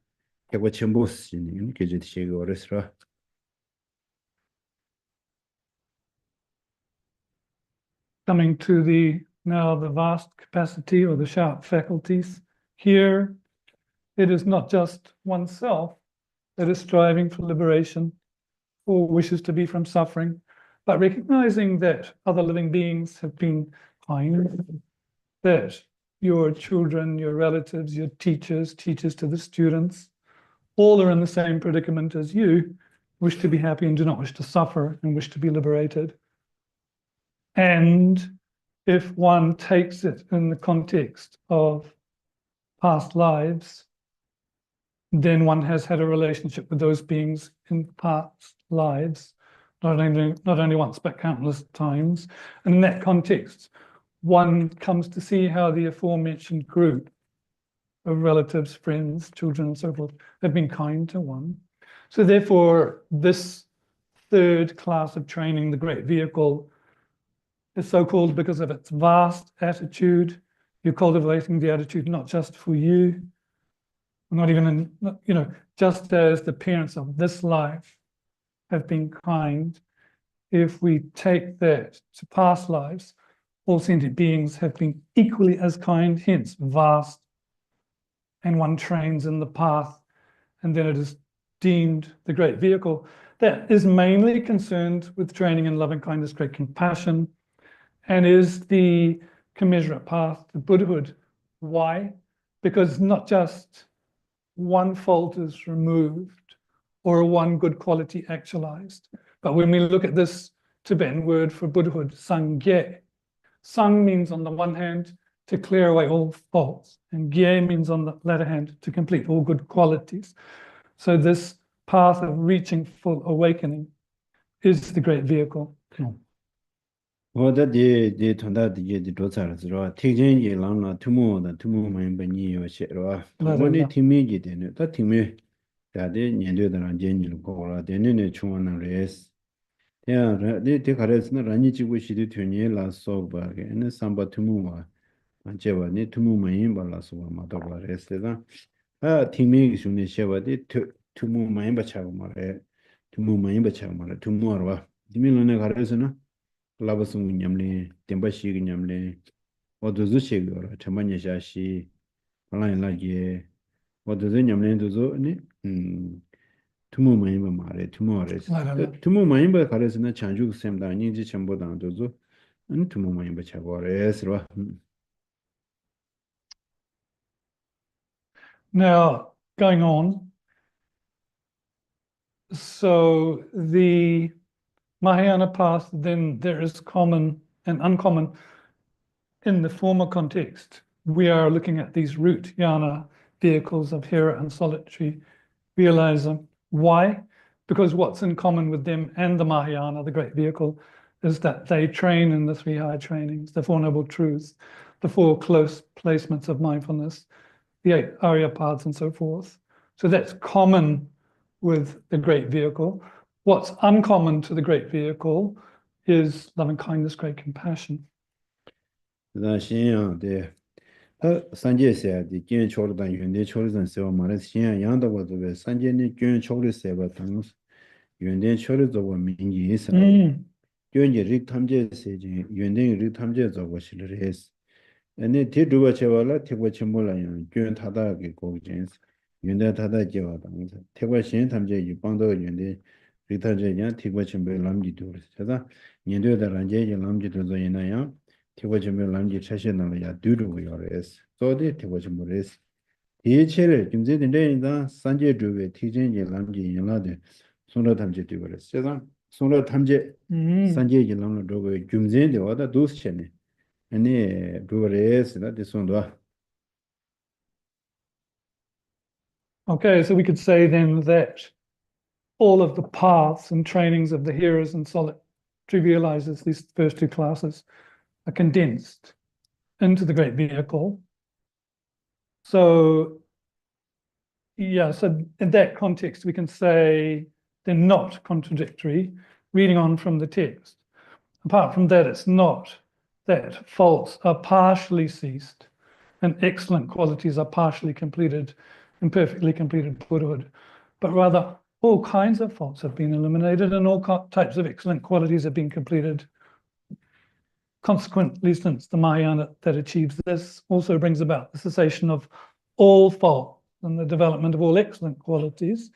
개고 첨부스니 계제 티시가 어렸으라 Coming to the vast capacity or the sharp faculties. Here, it is not just oneself that is striving for liberation or wishes to be from suffering, but recognizing that other living beings have been kind, that your children, your relatives, your teachers to the students, all are in the same predicament as you, wish to be happy and do not wish to suffer and wish to be liberated. And if one takes it in the context of past lives, then one has had a relationship with those beings in past lives, not only once, but countless times. And in that context, one comes to see how the aforementioned group of relatives, friends, children, and so forth have been kind to one. So therefore, this third class of training, the great vehicle, is so called because of its vast attitude. You're cultivating the attitude not just for you, not even in, just as the parents of this life have been kind, if we take that to past lives, all sentient beings have been equally as kind, hence vast, and one trains in the path, and then it is deemed the great vehicle that is mainly concerned with training in loving kindness, great compassion, and is the commensurate path to Buddhahood. Why? Because not just one fault is removed or one good quality actualized, but when we look at this Tibetan word for Buddhahood, sangye, sang means on the one hand to clear away all faults, and gye means on the latter hand to complete all good qualities. So this path of reaching full awakening is the great vehicle. 어다 디 통다 디 도차르스로 티진이 랑나 투모다 투모 마임바니 요시로 원이 팀이기 되네 다 팀이 다데 년도다랑 제니로 고라 되네네 중원은 레스 야 네 가르스는 라니 지고 시디 튜니 라소바게 네 삼바 투모와 안제바니 투모 마임발라소 마도바 레스다 아 팀이 중에 셰바디 투모 마임바 차고 말해 투모 마임바 차고 말해 투모와 디밀로네 가르스는 라바송 냠레 템바시 냠레 어두즈 시고라 참마냐샤시 발라인라게 어두즈 냠레도조 니 투모 마임바 마레 투모레스 투모 마임바 가레스나 찬주 셈다 니지 첨보다도조 안 투모 마임바 차고레스로 Now, going on, so the Mahayana path, then there is common and uncommon. In the former context, we are looking at these root yana vehicles of Hera and solitary realism. Why? because what's in common with them and the Mahayana, the great vehicle, is that they train in the 3 high trainings, the 4 noble truths, the 4 close placements of mindfulness, the 8 Arya paths and so forth. So that's common with the great vehicle. What's uncommon to the great vehicle is loving kindness, great compassion. 那信仰的，他三界些的见超了但原点超了但是我马来信仰样的话，这个三界的见超了些吧，当时原点超了做过民意是，原点这他们这些情，原点这他们这做过是了这是，那提出过去完了，提过全部了样，见他大给国件事，原点他大计划当时，提过现他们这一帮到原点。这他这样提过全部làm gì được, thế đó, nhìn được là làm gì được rồi này nhá, thì qua全部làm gì拆卸那了呀，对着个要的是，早的提过全部的是，一切嘞，今天的人呢，三界周围提前就làm gì样了的，送到他们这对过的，这样送到他们这，三界就làm了这个今天的话，他都是钱的，那对过的是那得送到。Okay, so we could say then that all of the paths and trainings of the hearers and solitary realizers, these first 2 classes, are condensed into the great vehicle. So, yeah, so in that context, we can say they're not contradictory, reading on from the text. Apart from that, it's not that faults are partially ceased and excellent qualities are partially completed and perfectly completed Buddhahood, but rather all kinds of faults have been eliminated and all types of excellent qualities have been completed. Consequently, since the Mahayana that achieves this also brings about the cessation of all fault and the development of all excellent qualities,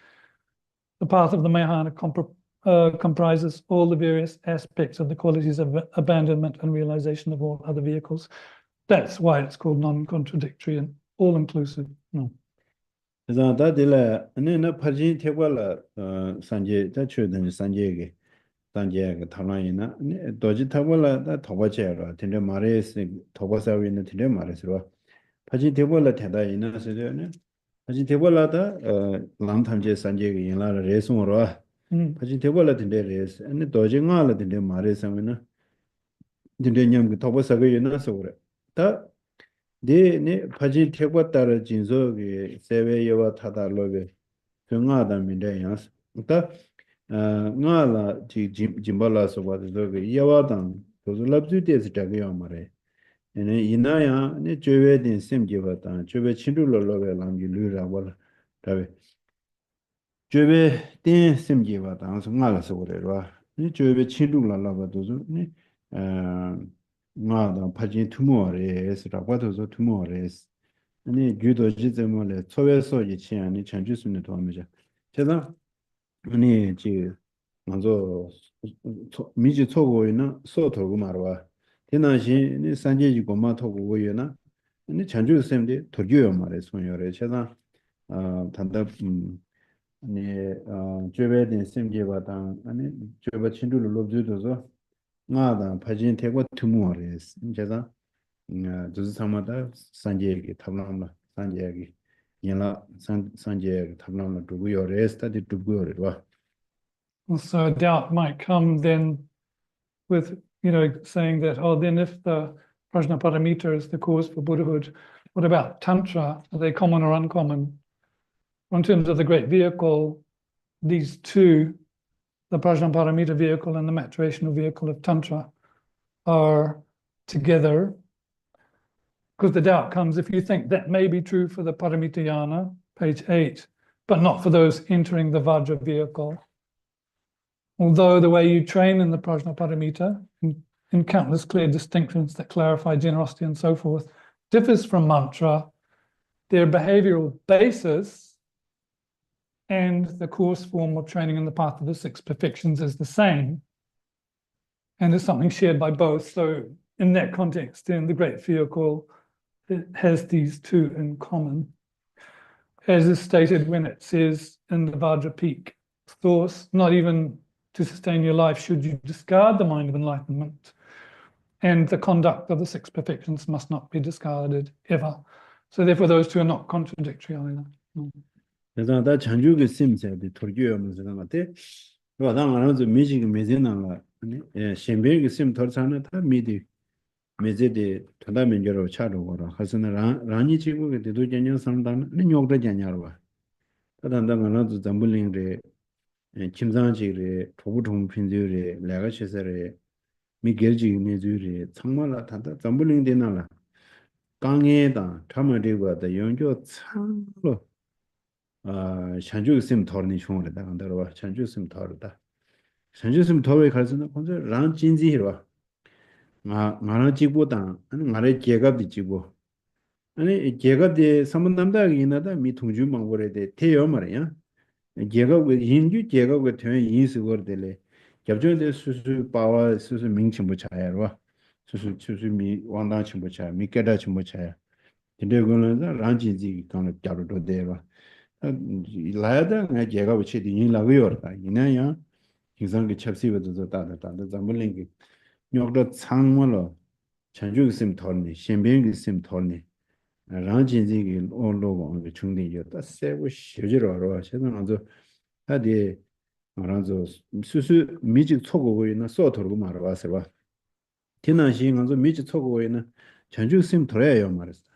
the path of the Mahayana comprises all the various aspects of the qualities of abandonment and realization of all other vehicles. That's why it's called non-contradictory and all-inclusive. No. 让他的了，那拍进贴过了，三界在确定三界个讨论人呢，那到底他过了，他逃过去了，听着马来是逃过社会呢，听着马来是吧？拍进贴过了，听到人呢是的呢，拍进贴过了的，让他们这三界个人来了热送了吧？拍进贴过了听着热是，那到底俺了听着马来上面呢，听着人个逃过社会人呢是的，他。네 파지 태고 따라 진소게 세베여와 타다로베 그가다 민데야스 또 나라 지 짐발라서 와도게 야와당 도즈랍주데스 타게요 마레 네 이나야 네 죄베딘 셈게바다 죄베 친루로로베 람기 르라월 다베 죄베딘 셈게바다 나라서 그래라 네 죄베 친루라라바도즈 네 나다 파진 투모레스라고 해서 투모레스 아니 규도 지점을 초회서 이치하니 전주수는 도와주죠. 제가 아니 지 먼저 미지 초고이나 소토고 말와 대나시 니 산제지 고마 토고고이나 아니 전주쌤데 도교요 말에 손요래 제가 단답 아니 죄배된 쌤게바다 아니 죄배 친구를 로브주도서 나다 파진 태고 투모레스 제가就是他们的三节给他们了，三节给赢了，三节给他们了，主要的是他的主要的吧。 So doubt might come then with, saying that, oh, then if the Prajnaparamita is the cause for Buddhahood, what about Tantra? Are they common or uncommon? In terms of the great vehicle, these 2, the Prajnaparamita vehicle and the maturational vehicle of Tantra, are together. Because the doubt comes if you think that may be true for the Paramitayana, page 8, but not for those entering the Vajra vehicle. Although the way you train in the Prajnaparamita, in countless clear distinctions that clarify generosity and so forth, differs from mantra, their behavioral basis and the course form of training in the path of the 6 perfections is the same and is something shared by both. So in that context, then the great vehicle, it has these 2 in common, as is stated when it says in the Vajra Peak source, not even to sustain your life should you discard the mind of enlightenment, and the conduct of the 6 perfections must not be discarded ever. So therefore those 2 are not contradictory either. 그래서 다 전주의 심세도 돌교하면서 나한테 뭐 당하는 미지가 메진나라 아니 예 신비의 심 덜잖아 다 미디 메제데 전담면제로 차로거라 하스나 라니 지구에 대도 전혀 상담 능욕도 전혀로 봐 다단당하나도 잠불링데 김상지를 도부통 핀지를 내가 시설에 미겔지 내주리 정말라 단다 잠불링 되나라 강에다 참을리고다 연교 참로 샹주 심 더니 총을다 간다로 봐 샹주 심 더르다 샹주 심 더에 가서는 혼자 랑 진지히로 나라 지구다 아니 나라 계급이 지구 아니 계급의 선문담다기 있나다 미통주 망고래 돼 태요 말이야 계급의 인주 계급의 된 인수거들래 겹쳐데 수수 바와 수수 명칭부 차야로 수수 미 왕당 칭부 차 미께다 칭부 차야 근데 그거는 랑진지 강을 자루도 돼봐 라야다 내 계급의 체디 인라고요다 이나야 기상의 첩시부터 다다 잠불링기 녀도 창물로 전주심 털니 신변기심 털니 랑진지기 온로고 충분히였다 세고 쉬지로 하셔서 아주 다디 말아서 수수 미직 초고고 있는 소토로 말아봐서 봐 티나시 가서 미직 초고고 있는 전주심 털어야 말했어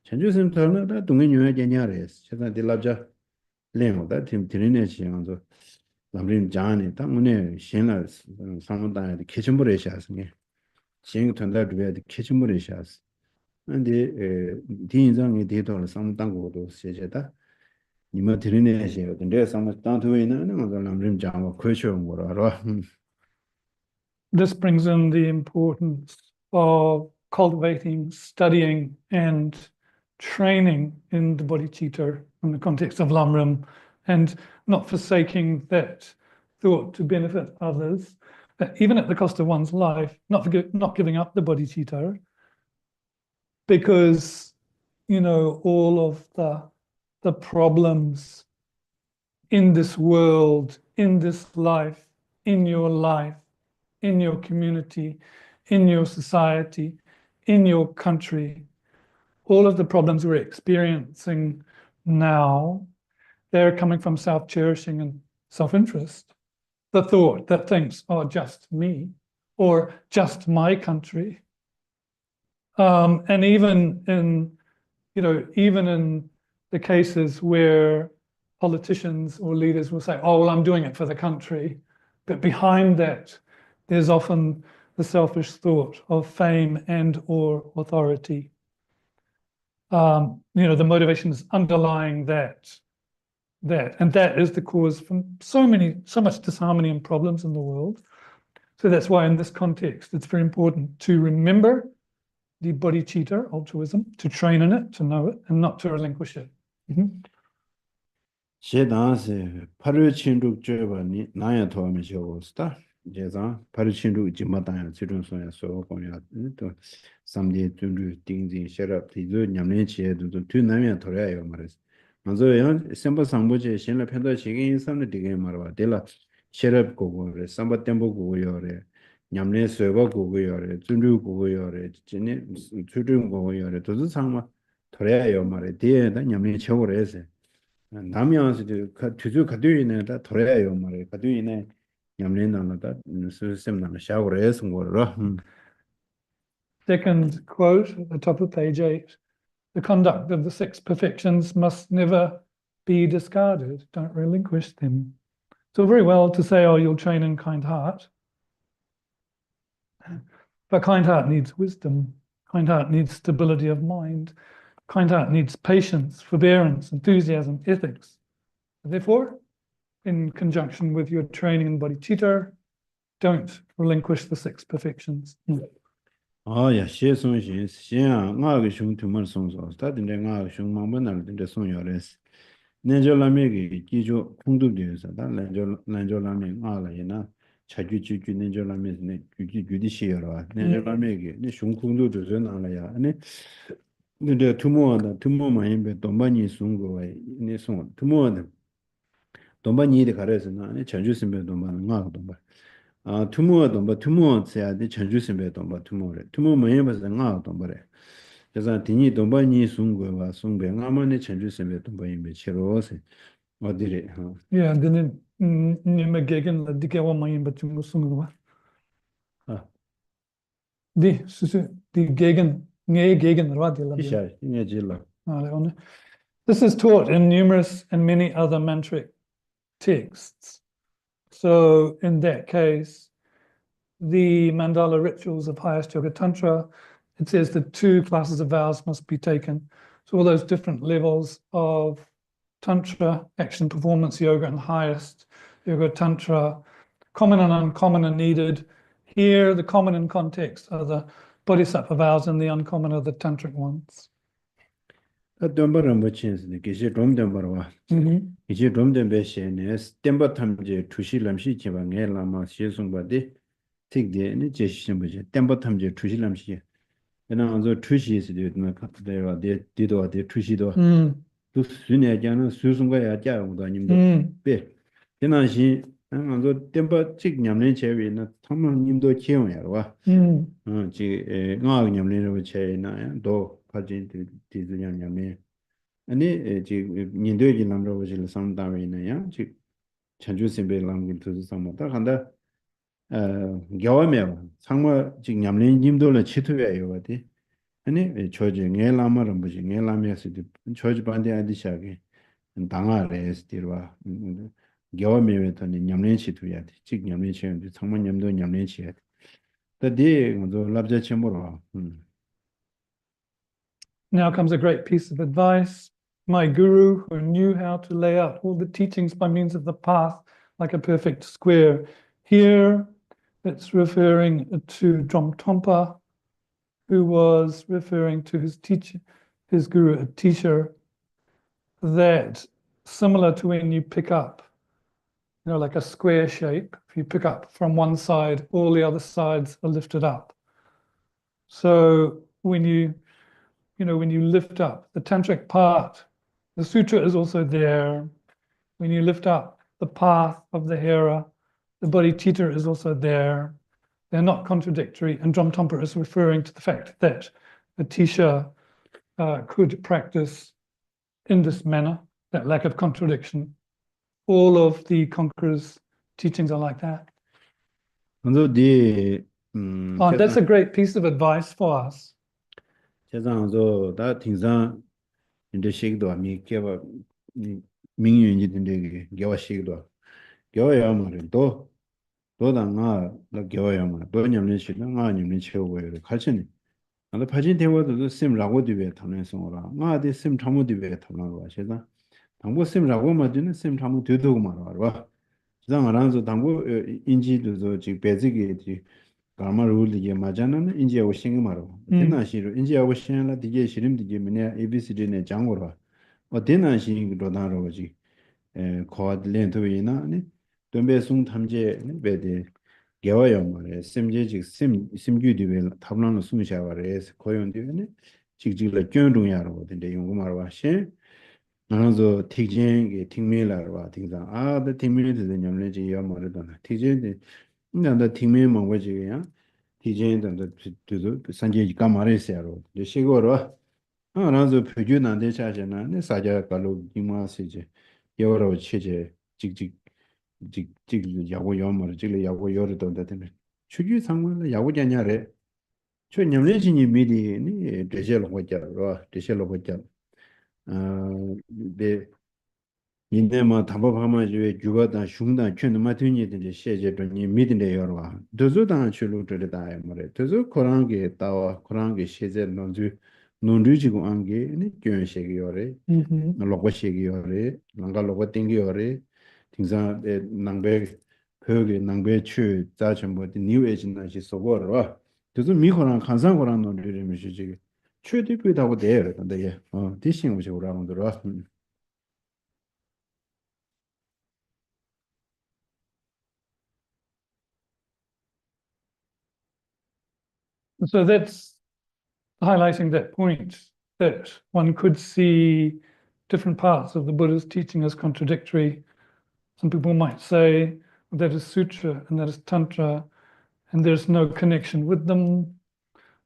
전주심 털는 다 동행료에 제냐래스 제가 딜랍자 레모다 팀 드리네 시간도 람림 자네 당문에 신라 상문단에 캐침물에 샤스네 신 전달에 캐침물에 샤스 근데 디인장이 대도를 상당고도 세제다 니마 드리네 시요 근데 상문 단도에는 람림 자고 그쇼는 거로 알아 This brings in the importance of cultivating, studying, and training in the bodhicitta in the context of Lam Rim, and not forsaking that thought to benefit others, even at the cost of one's life, not giving up the bodhicitta, because all of the problems in this world, in this life, in your life, in your community, in your society, in your country, all of the problems we're experiencing now, they're coming from self-cherishing and self-interest. The thought that thinks, oh, just me, or just my country. And even in the cases where politicians or leaders will say, oh, well, I'm doing it for the country. But behind that, there's often the selfish thought of fame and or authority. The motivation is underlying that. And that is the cause from so much disharmony and problems in the world. So that's why in this context, it's very important to remember the bodhicitta, altruism, to train in it, to know it, and not to relinquish it. 제단세 8월 친룩 줘봐니 나야 도와면 저거스다 제가 8월 친룩 지마다야 지론소야 소고야 또 삼제 준루 띵지 셔럽 디조 냠내 지에도 뒤나면 돌아요 말이지 먼저요 셈버 상보제 신라 편도 지긴 인삼의 되게 말아 될라 셔럽 고고래 삼바 템보 고고요래 냠내 쇠바 고고요래 준루 고고요래 진이 주름 고고요래 도저 상마 돌아요 말이 뒤에다 냠내 쳐고래 해서 남양에서도 투주 가두이네 다 돌아요 말이에요. 가두이네 냠내나다 시스템나 샤워를 해서 거라. Second quote at the top of page 8, the conduct of the six perfections must never be discarded. Don't relinquish them. So very well to say, oh, you'll train in kind heart. But kind heart needs wisdom. Kind heart needs stability of mind. Kind heart needs patience, forbearance, enthusiasm, ethics. Therefore, in conjunction with your training in bodhicitta, don't relinquish the six perfections. 야, 시에송신 시야 나가 슝투만 송소. 다든데 나가 슝망번날 든데 송요레스. 내절라메기 기조 공도되어서 다 내절라메 나라이나 차주주주 내절라메네 주디 시여라. 내절라메기 네 슝공도도 전나라야. 아니 근데 투모만 돈반이 송고에 네송 투모는 돈반이데 가려서나 아니 전주심배 돈반 나가 돈반 투모도 투모 세야데 전주심배 돈반 투모래 투모 많이 봐서 나가 돈반래 그래서 디니 동반이 송고와 송배 아마네 전주sem에 동반이 치료세 어디래 Yeah, and then ni magagan la dikawa mayin batungo sungwa. 아 Di susu di gagan nge gagan radi la. 이샤 이제질라 This is taught in numerous and many other mantric texts. So in that case, the mandala rituals of highest yoga tantra, it says that 2 classes of vows must be taken. So all those different levels of tantra, action, performance, yoga, and highest yoga tantra, common and uncommon are needed. Here, the common in context are the bodhisattva vows, and the uncommon are the tantric ones. dombaram bachinsi geje domdambarwa geje domdambe shene stemba tamje tusilamshi chiba nge lama shesongbade tigde ne jeshimbje temba tamje tusilamshi ena anzo tusi de na dewa de dido de tusido tu sune jana susungwa ya ja ngdo nimdo be denashi anzo temba chik nyamlen chewe na tamma nimdo cheon yarwa ji nga nyamlen ro che na do 파진 디즈냐냐면 아니 지 년도에 남로 오실 상담이네요. 지 전주심배 남긴 두수 상마다 한다 겨워면 상마 지 냠린 님도는 치투야요 어디 아니 저지 녜라마는 뭐지 녜라미야스도 저지 반대 아디샤게 당아레스티와 겨워면에더니 냠린 치투야 지 냠린 치는데 상마 냠도 냠린 치야 근데 뭐 랍자 쳔모로 Now comes a great piece of advice. My guru, who knew how to lay out all the teachings by means of the path like a perfect square. Here, it's referring to Dromtompa, who was referring to his teacher, his guru, a teacher, that similar to when you pick up, like a square shape, if you pick up from one side, all the other sides are lifted up. So when you lift up the tantric part, the sutra is also there. When you lift up the path of the Hera, the bodhicitta is also there. They're not contradictory, and Dromtompa is referring to the fact that a teacher could practice in this manner, that lack of contradiction. All of the conquerors' teachings are like that. That's a great piece of advice for us. 세상에서 다 등산 인데 식도 아니 개와 민윤이 된데 개와 식도 개와야 말은 또 도당아 나 개와야 말 도냠는 식도 아니면 채우고요 같이 나도 파진 대화도 심라고 뒤에 당내성으로 나한테 심 참고 뒤에 당나로 와셔서 당고 심라고 맞는 심 참고 뒤도 말아 봐 세상 알아서 당고 인지도 저 배지기 가마 룰이 맞잖아요. 인지하고 신경 말고. 대나시로 인지하고 신경라 되게 싫음 되게 뭐냐 ABCD네 장고로. 대나시로 나로지. 코드렌토이나 네. 돈배송 탐제 배대 개와요 말에 심제직 심규디벨 탑란을 숨샤와레스 고용되네. 직직을 견동야로 된데 연구 말와 신. 나눠서 티진게 팅밀라로 등장. 더 팅밀이 되냐면지 여 말하잖아. 티진데 인간다 팅밀만 왜지야? 티진도 산제 까마레세로. 시고로 나눠서 표준한데 차잖아. 네 사자 갈로 이마세제. 여러 체제 직직 야고 여머를 지금 야고 여르도 되네. 추규 상관은 야고냐냐래. 저 냠내진이 미리 네 대sel로 거자로 대sel로 거자. 네 인데마 답답하면 이제 주가다 흉다 ჩვენ 마트니들 시제도 니 미드네 여러와 도저당 출루들다 말에 도저 코랑게 따와 코랑게 시제 논주지고 안게 네 교연식이 요래 로고식이 요래 랑가 로고 땡기 요래 등사 낭배 벽에 낭배 추 자전부 뉴 에이지나시 소거로 도저 미코랑 간상고랑 논리를 미시지 최대표다고 돼요 근데 예 대신 오시 오라고 들어 So that's highlighting that point, that one could see different parts of the Buddha's teaching as contradictory. Some people might say that is sutra and that is tantra, and there's no connection with them.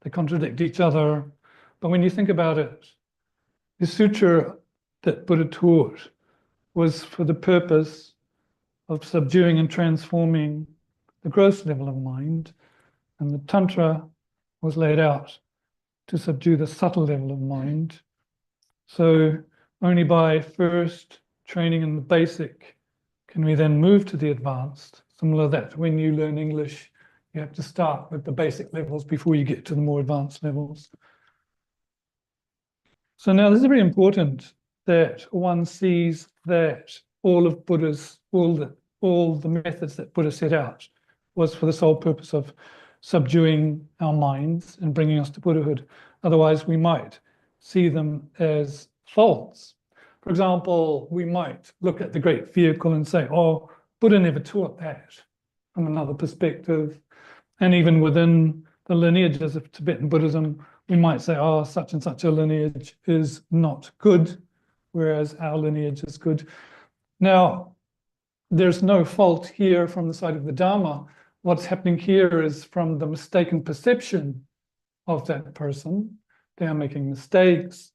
They contradict each other. But when you think about it, the sutra that Buddha taught was for the purpose of subduing and transforming the gross level of mind, and the Tantra was laid out to subdue the subtle level of mind. So only by first training in the basic can we then move to the advanced. Similar that when you learn English, you have to start with the basic levels before you get to the more advanced levels. So now this is very important that one sees that all of Buddha's, all the methods that Buddha set out was for the sole purpose of subduing our minds and bringing us to Buddhahood. Otherwise, we might see them as faults. For example, we might look at the great vehicle and say, oh, Buddha never taught that, from another perspective. And even within the lineages of Tibetan Buddhism, we might say, oh, such and such a lineage is not good, whereas our lineage is good. Now, there's no fault here from the side of the Dharma. What's happening here is from the mistaken perception of that person. They are making mistakes,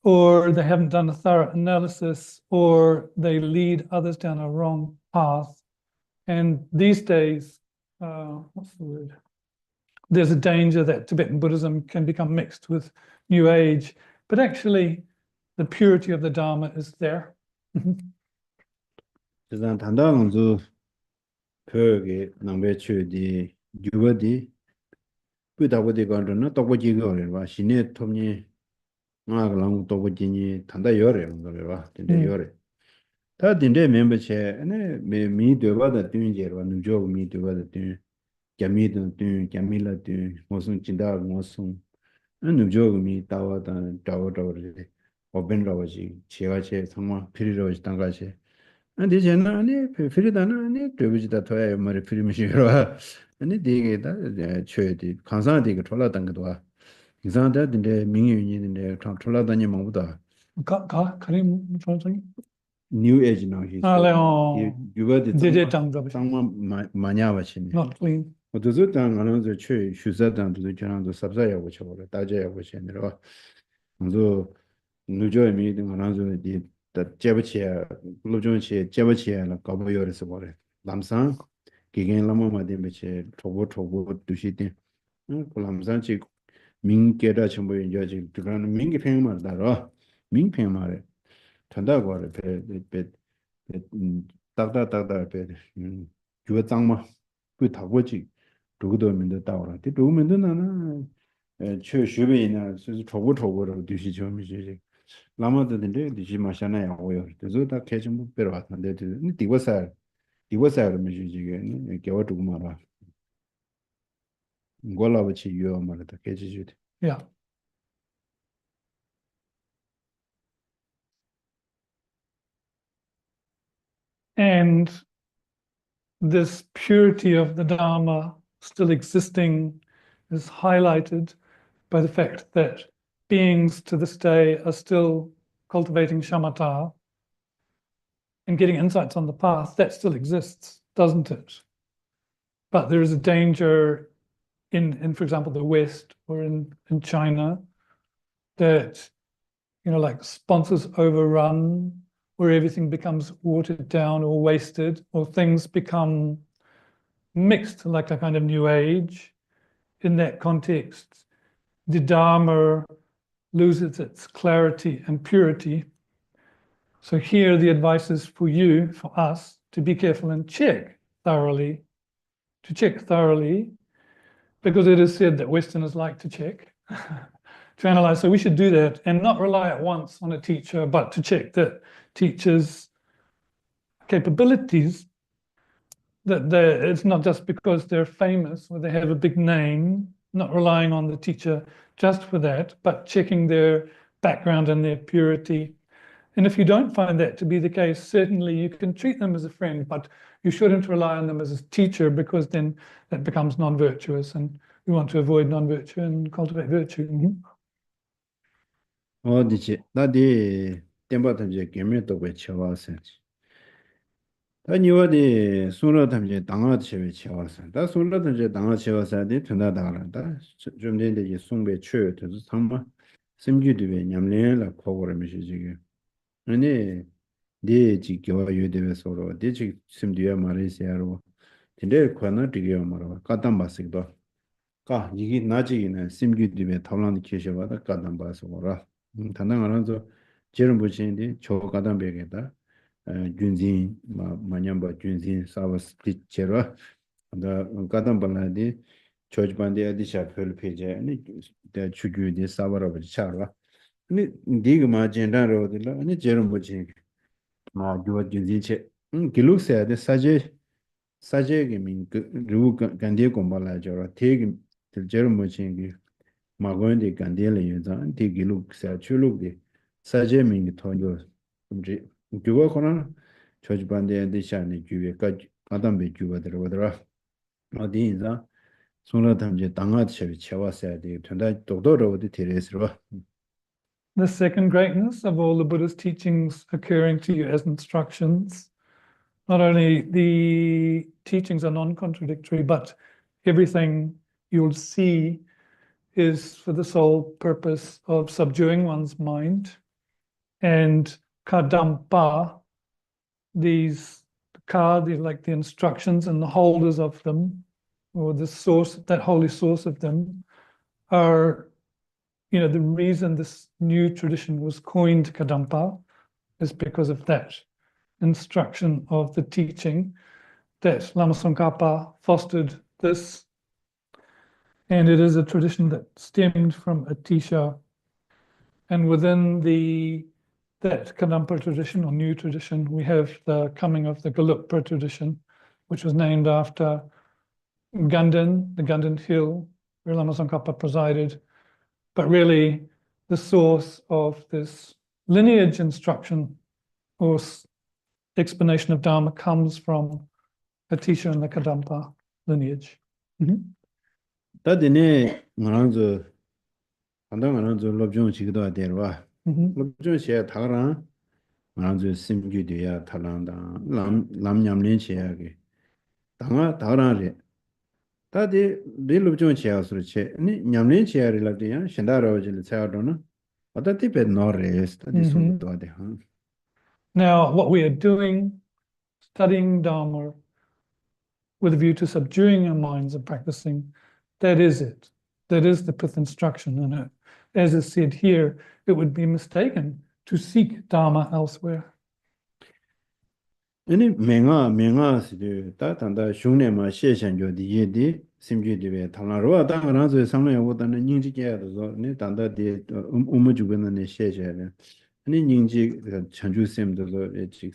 or they haven't done a thorough analysis, or they lead others down a wrong path. And these days, what's the word? There's a danger that Tibetan Buddhism can become mixed with New Age, but actually the purity of the Dharma is there. 그래서 단단한 저 벽에 남배추디 유거디 부다고디 건드는 또고지거래 봐 신의 톱니 나가랑 또고지니 단다 열에 그래 봐 근데 열에 다 딘데 멤버체 네 미도바다 뛴제로 누조 미도바다 뛴 야미든 뛴 야밀라 뛴 무슨 진다 무슨 누조 미 따와다 따와다버리 오벤라워지 제가제 정말 필요로지 당가지 근데 저는 아니 필요다는 아니 되지다 더야 말이 필요미시로 아니 되게다 쳐야지 강산되게 돌아다는 것도 와 이상하다던데 민유인인데 돌아다니 뭐보다 가림 선생님? New Age now he's you got the someone manya wachine not clean. 어디서 당 하나서 최 휴사단도 저랑도 삽사야고 쳐버려 다져야고 쳐내려 먼저 누저에 미든 하나서 이 제버치야 로존치 제버치야라 가보여서 버려 남상 기겐 라마마데 메체 토보 두시데 콜람산치 민게다 전부 이제 그런 민게 평말다로 민평말에 전다고를 배 딱딱딱딱 배 주어장마 그 타고지 누구도 면도 따오라 그 누구면도 나는 최 주변이나是초보로 뒤시 좀 이제 라마드인데 뒤시 마셔나야 오요 그래서 다 개좀 못 배러 왔는데 니 디고살 뭐지 이게 겨워 두고 말아 골라버치 유어 말다 개지주 Yeah. And this purity of the Dharma still existing is highlighted by the fact that beings to this day are still cultivating shamatha and getting insights on the path. That still exists, doesn't it? But there is a danger in for example, the West or in China that, like sponsors overrun, where everything becomes watered down or wasted, or things become mixed like a kind of New Age. In that context, the Dharma loses its clarity and purity. So here the advice is for you, for us, to be careful and check thoroughly, because it is said that Westerners like to check, to analyze. So we should do that and not rely at once on a teacher, but to check that teachers' capabilities, that it's not just because they're famous or they have a big name, not relying on the teacher just for that, but checking their background and their purity. And if you don't find that to be the case, certainly you can treat them as a friend, but you shouldn't rely on them as a teacher, because then that becomes non-virtuous, and we want to avoid non-virtue and cultivate virtue. 어디지 나디 템바든지 게메도 외쳐와서 다니와디 소라담제 당아 체베 채워서 다 소라담제 당아 채워서디 된다다라다 좀 전에 이 송배 최도 상마 심규드베 냠내라 코고르미시 지금 아니 네지 교와 유대베서로 네지 심디야 마레시아로 근데 코나 디게요 말아 까담바식도 까 이게 나지기는 심규드베 탐란이 계셔봐다 까담바서라 단당하면서 제름 보시는데 저 까담베게다 junzin manyamba junzin savas tichera da kadam baladi chojbande adisha phel pheje ni da chugyu de savara ba charwa ni dig ma jenda ro de la ni jerum boji ma gyo junzin che giluk se de saje ge min ru gande kombala jora te ge jerum boji ge ma gon de gande le yin za de giluk sa chuluk de saje min ge thonjo gyuwa kono chojbande dishani gyuwe kadambe gyuwa dharwadara adi inza sunra tamje dangat shabi chewa sayadi tunda dokdoro wadi teresirwa. The second greatness of all the Buddha's teachings occurring to you as instructions, not only the teachings are non-contradictory, but everything you'll see is for the sole purpose of subduing one's mind. And kadampa, these like the instructions and the holders of them, or the source, that holy source of them, are, the reason this new tradition was coined kadampa is because of that instruction of the teaching that Lama Tsongkhapa fostered this. And it is a tradition that stemmed from Atisha. And within that Kadampa tradition or new tradition, we have the coming of the Gelugpa tradition, which was named after Ganden, the Ganden hill, where Lama Tsongkhapa presided. But really, the source of this lineage instruction or explanation of Dharma comes from Atisha and the Kadampa lineage. Tadine ngaranzo anda ngaranzo lobjong chigdo aderwa lobjong che thara ngaranzo simgyu de ya thalanda lam nyamlen che ya ge danga thara re tadi de lobjong che asro che ni nyamlen che ya re la de ya shendaro je le cha do na adati pe no re tadi sum do de ha. Now what we are doing, studying Dharma with a view to subduing our minds and practicing, that is it. That is the fifth instruction. And as is said here, it would be mistaken to seek Dharma elsewhere. Any menga sidu ta tanda shungne ma she shan jo di ye di simju di be thala ro ta ran zo sang le wo ta ne ning ji ge de zo ne tanda di umu ju ben ne she she le ni ning ji chan ju sem de zo e ji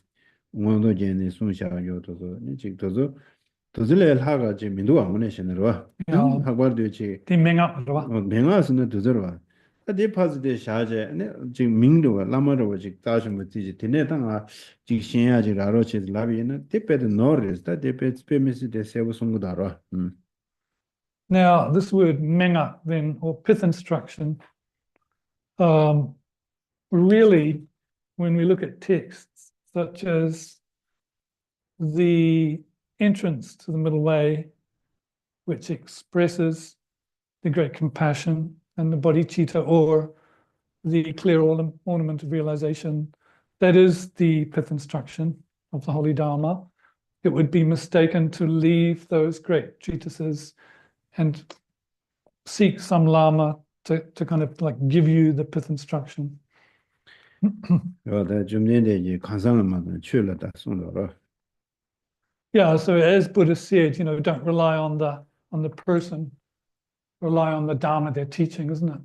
won do je ne sun sha yo de zo ni ji de zo to zile ha ga ji min do ang ne shen ro ha ba de ji The menga sin de zo ro ade pas de sha je ne ji ming do la ma ro ji ta shim ji ji ne ta nga ji xin ya ji la ro chi la bi ne te pe de no res ta de pe pe mi si de se wo sung da ro. Now, this word menga then, or pith instruction, really, when we look at texts such as the entrance to the middle way, which expresses the great compassion and the bodhicitta, or the clear ornament of realization, that is the fifth instruction of the Holy Dharma. It would be mistaken to leave those great treatises and seek some Lama to kind of like give you the fifth instruction. Yeah, so as Buddha said, don't rely on the person, rely on the Dharma they're teaching, isn't it?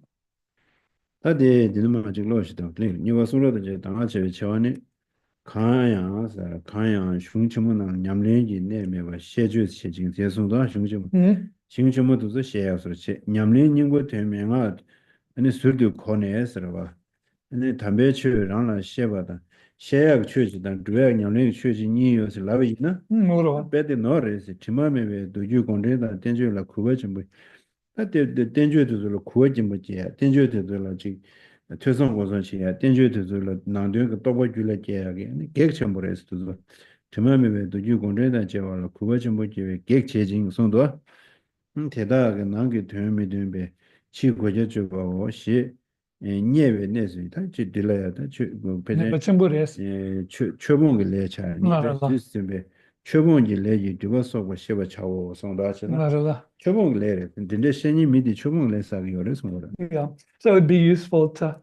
네 담배 치료랑 셰바다 셰약 치료지단 두야 냠내 치료지 니요스 라베이나 베데 노레스 티마메베 도주 건데다 텐주라 쿠바지 뭐 나데 텐주에도 쿠바지 뭐지야 텐주에도 지 최선 고선시야 텐주에도 난데 그 또보줄래 계약이 객체 모레스도 Tumami to you gondreda jewala kuba chimbo jewe gek chejing sondo. Teda ga nangi tumi dumbe chi goje juba wo shi nyewe nesu ta chi dilaya ta chi peje Bachambures, chobong le cha ni Narala. simbe chobong le yi duba so go sheba chawo sondo achina. Narala. Chobong le dinde sheni midi chobong le sa yore sondo. Yeah, so it'd be useful to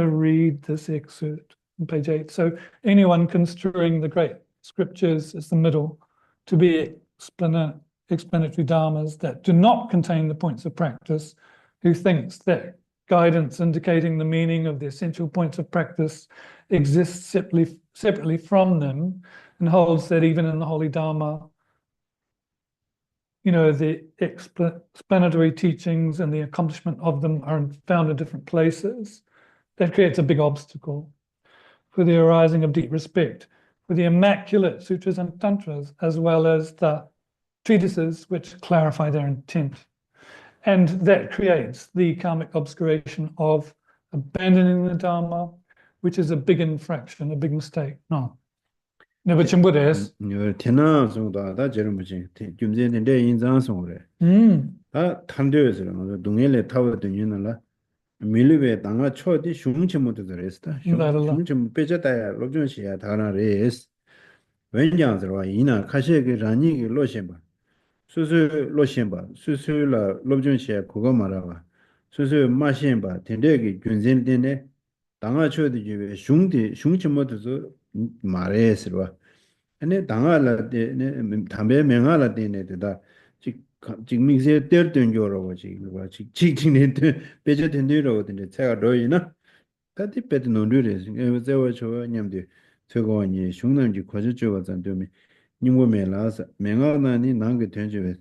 read this excerpt on page 8. So anyone construing the great scriptures as the middle to be explanatory dharmas that do not contain the points of practice, who thinks that guidance indicating the meaning of the essential points of practice exists separately from them, and holds that even in the Holy Dharma, the explanatory teachings and the accomplishment of them are found in different places. That creates a big obstacle for the arising of deep respect for the immaculate sutras and tantras, as well as the treatises which clarify their intent. And that creates the karmic obscuration of abandoning the Dharma, which is a big infraction, a big mistake. No. Never chimbudes. Tena sondo da jerumuji gyumje de inzang songre. Da tamde여서 동엘에 타워 되는라. 밀리베 당가 초디 슝치모도 그랬다. 슝치 빼졌다야 로존시야 다나레스. 웬장스로 이나 카시에게 라니기 로셴바. 수수 로셴바. 수수라 로존시야 그거 말아봐. 수수 마셴바. 텐데기 균젠데네 당가 초디 집에 슝치모도서 말해스로. 아니 당가라 네 담배 명하라 되네다. 지금 이제 때던 거라고 지금 지금에 배제 된대로 근데 제가 로이나 다디 배드 논류를 제가 저 냠데 저거니 흉남지 과제적으로 잔되면 님고메라서 명하나니 난게 된지에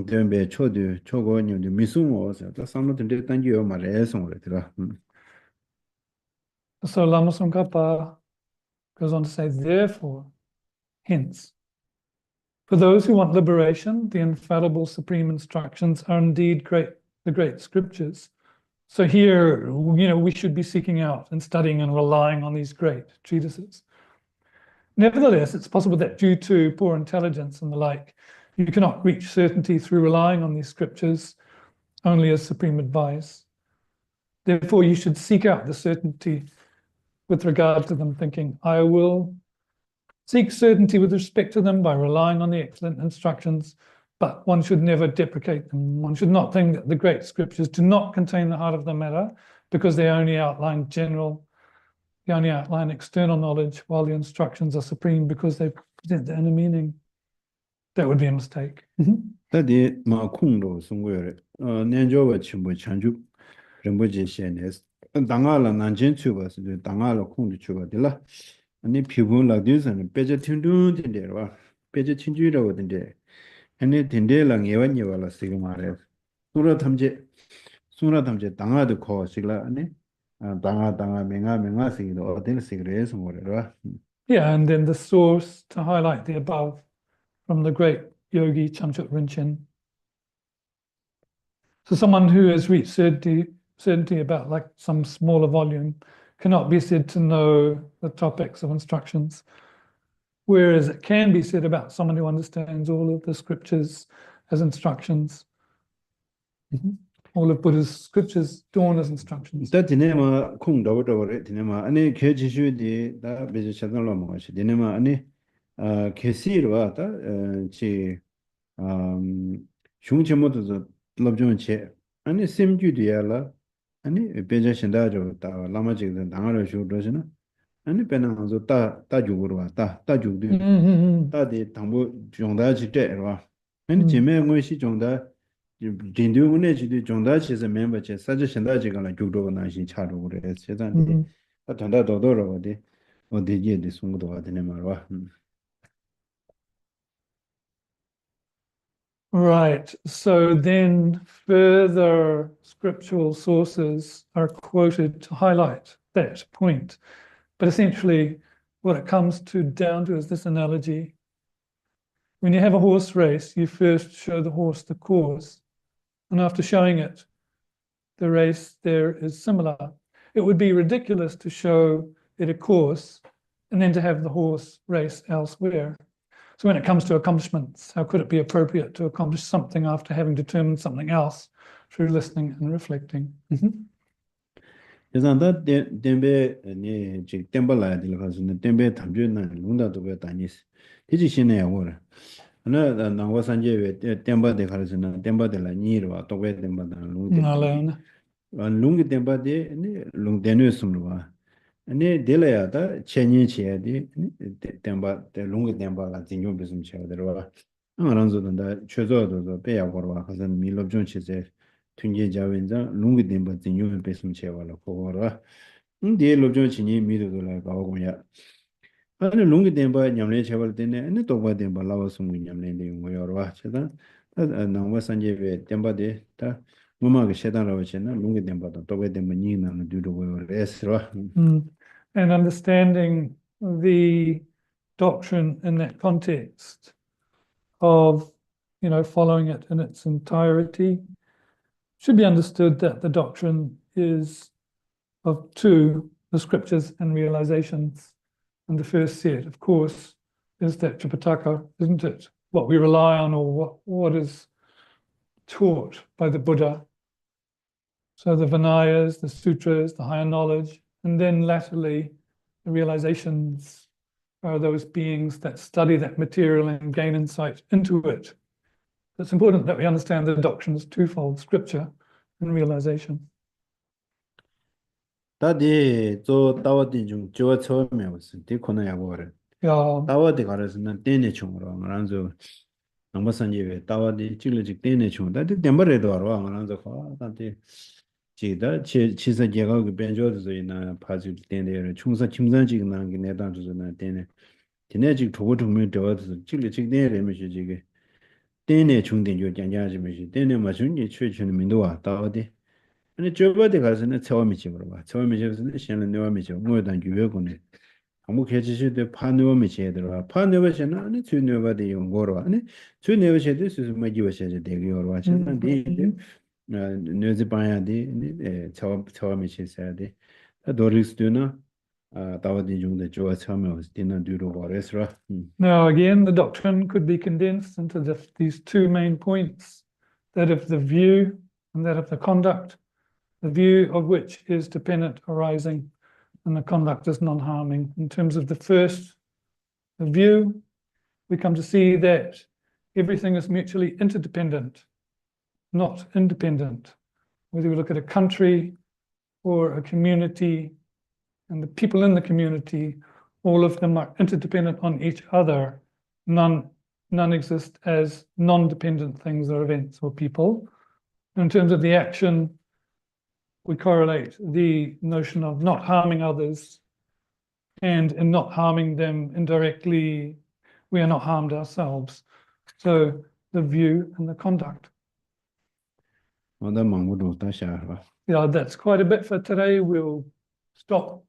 된배 초도 초고님도 미수모서 다 상로된데 단지요 말해서 그러더라. So Lama Tsongkhapa goes on to say, therefore, hence, for those who want liberation, the infallible supreme instructions are indeed the great scriptures. So here, we should be seeking out and studying and relying on these great treatises. Nevertheless, it's possible that due to poor intelligence and the like, you cannot reach certainty through relying on these scriptures only as supreme advice. Therefore, you should seek out the certainty with regard to them, thinking, I will seek certainty with respect to them by relying on the excellent instructions, but one should never deprecate them. One should not think that the great scriptures do not contain the heart of the matter, because they only outline external knowledge, while the instructions are supreme because they present the inner meaning. That would be a mistake. 다디 마콩도 송고요. 년조와 친구 찬주 рем보지 시에네스. 당가라 난진 추바스 당가라 콩도 추바딜라. 아니 피부라 뒤에서는 빼져 튕둔 된대로 빼져 튕주라고 된대. 아니 된대랑 예완예와라 지금 말해. 수라 탐제 당아도 거식라 아니 당아 맹아 시기도 어디는 시그래서 뭐래라. Yeah, and then the source to highlight the above from the great yogi Chamchuk Rinchen. So someone who has reached certainty about like some smaller volume cannot be said to know the topics of instructions, whereas it can be said about someone who understands all of the scriptures as instructions. All of Buddha's scriptures dawn as instructions. 다 디네마 콩도도래 디네마 아니 개지슈디 다 베지 차달로 뭐시 디네마 아니 개시르와 다지 흉체모도 럽존체 아니 셈주디야라 아니 베자신다죠 다 라마지는 당하러 쇼도시나 아니 베나서 따주고로 따주도 따디 당부 종다지 때와 아니 제메고시 종다 진도문에 지도 종다치서 멤버체 사제신다지가라 주도나신 차로 그래 세상에 단다도도로 어디에 숨도 와드네 말와. Right, so then further scriptural sources are quoted to highlight that point. But essentially, what it comes down to is this analogy. When you have a horse race, you first show the horse the course. And after showing it, the race there is similar. It would be ridiculous to show it a course and then to have the horse race elsewhere. So when it comes to accomplishments, how could it be appropriate to accomplish something after having determined something else through listening and reflecting? 그래서 덴베 네 지 덴발라들 가서는 덴베 탐주는 룬다도 왜 다니스 디지 신에 오라 하나 나와 산제베 덴바데 가서는 덴바데라 니르와 또베 덴바다 룬데 Alone. 룬게 덴바데 네 룬데누 숨르와 네 델라야다 체니치야디 덴바 데 룬게 덴바가 진용 비좀 쳐들어와 아랑조던다 최저도도 배야 걸어와 가서 밀럽존 치제 튕게 자wen자 룽게 덴바 진용 베숨 쳐와라 거라 근데 럽존 치니 미르도라 가고야 아니 룽게 덴바 냠레 쳐볼 때네 아니 또바 덴바 라와숨 냠레데 용어여와 쳐다 나와 산제베 덴바데 다 무마게 셰다라고 쳐나 룽게 덴바도 또베 덴바 니나는 두도고 레스라 And understanding the doctrine in that context of, following it in its entirety should be understood that the doctrine is of two, the scriptures and realizations. And the first set, of course, is that Tripitaka, isn't it? What we rely on, or what is taught by the Buddha. So the Vinayas, the sutras, the higher knowledge, and then latterly, the realizations are those beings that study that material and gain insight into it. It's important that we understand the doctrine is twofold, scripture and realization. 다디 저 따와딘 중 저와 처음에 왔어. 디코나야 보래. Yeah. 따와디 가르스는 떼네 총으로 말한저 남바산지에 따와디 찔러직 떼네 총. 다디 덴버레도 알아. 말한저 가. 다디 지다 치사 제가 그 벤조드서이나 파지 떼네를 총사 김산직 나게 내단주서나 떼네. 디네직 도고 도면 되어서 찔러직 떼네면서 지게 떼네 총된 요 장자지면서 떼네 맞은지 최초는 민도와 따와디 아니 저번에 가서는 처음이 집으로 봐. 처음에 집에서는 신은 내와미 집. 뭐단 유외군에. 아무 개지시도 파내와미 제대로. 파내와서는 아니 주내와도 용거로. 아니 주내와서도 수수 마지와서 되게요. 와서는 디 뇌지 봐야지. 처음이 시사야지. 도리스도나 다와디 중에 좋아 처음에 왔을 때는 뒤로 버렸어. Now again, the doctrine could be condensed into these two main points, that of the view and that of the conduct. The view of which is dependent arising and the conduct is non-harming. In terms of the first, the view, we come to see that everything is mutually interdependent, not independent. Whether we look at a country or a community and the people in the community, all of them are interdependent on each other. None exist as non-dependent things or events or people. In terms of the action, we correlate the notion of not harming others, and in not harming them indirectly, we are not harmed ourselves. So the view and the conduct. Yeah, that's quite a bit for today. We'll stop.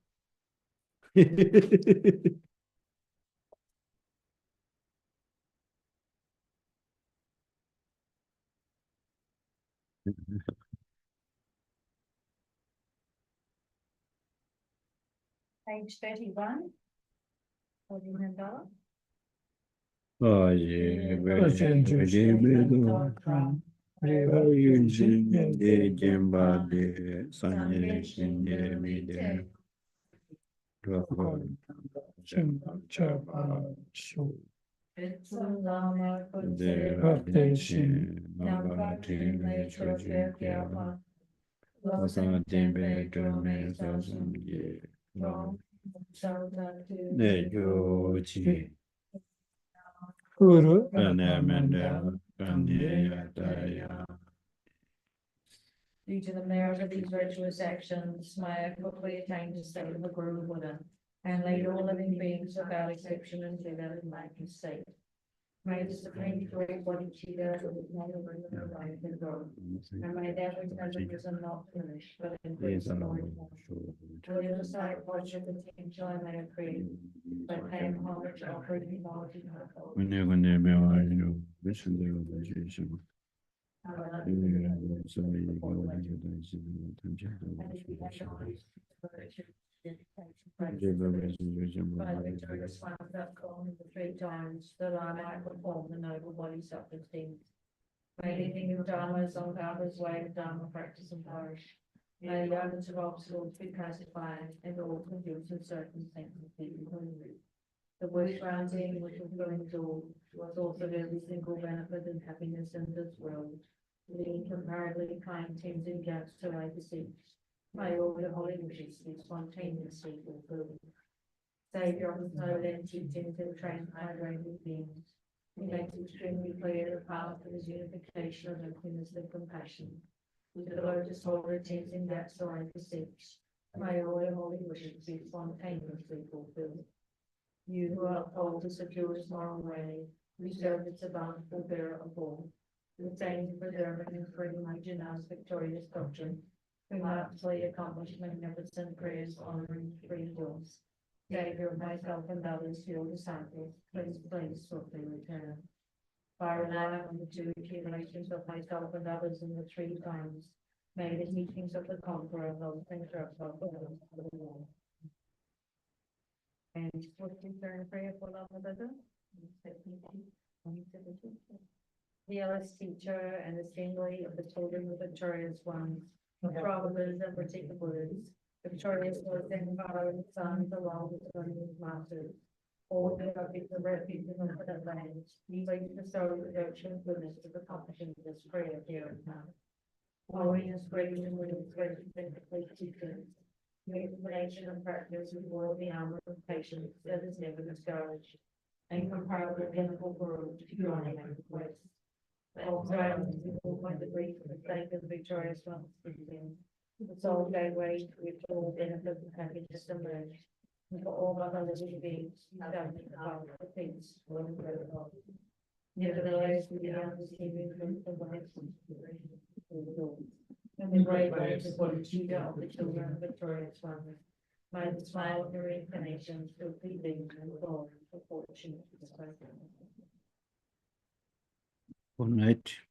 Page 31. What do you remember? 네, 요지. Guru. Due to the merit of these virtuous actions, Maya quickly attained the state of the Guru Buddha and laid all living beings without exception into that enlightened state. May the supreme great body Chitta with never bring the life and growth, and may that which has arisen not finish, but increase more and more. Whatever side pleasure potential I may have created, but paying homage, offering humility, and hope. By the victorious one that called the 3 times, that I might perform the noble body self-esteem. May living in Dharma's on Baba's way of Dharma practice and flourish. May the elements of obstacles be pacified and all confused and circumstances be removed. The wish granting which fulfilling all was also every single benefit and happiness in this world. The incomparably kind tends and gaps to I beseech. May all the holy wishes be spontaneously fulfilled. Saviour of no then teachings and trained hydrated beings. He makes extremely clear the path of his unification of openness and compassion. With the lotus holder tends and gaps to I beseech. May all the holy wishes be spontaneously fulfilled. You who uphold the securest moral way, who serve its bountiful bearer of all, who attain to preserving and spreading my Janna's victorious doctrine, who marvelously accomplish magnificent prayers honoring three doors. Saviour of myself and others, your disciples, please swiftly return. By relying on the 2 accumulations of myself and others in the 3 times, may the teachings of the conqueror of those things are above the world. And swiftly turn prayer for love of others. The LS teacher and assembly of the children of victorious ones, of travelers and particulars, victorious was then Father and Son, along with his masters. All the objects of refuge in the land, please bestow redemption and goodness to the accomplishing this prayer here and now. Holiness, grace, and wisdom, grace, and complete teachings. The explanation and practice of all the armor of patience that is never discouraged, and comparable pinnacle world to pure and grace. Also, I am people by the grief for the sake of the victorious ones within. The soul gateway to which all benefit and happiness emerge, and for all other living beings, down in the heart of peace, will and grow up. Nevertheless, we are receiving from the life and the great waves of what Judah of the children of victorious ones. May the smile of your incarnation still be living and glory for fortune. Good night.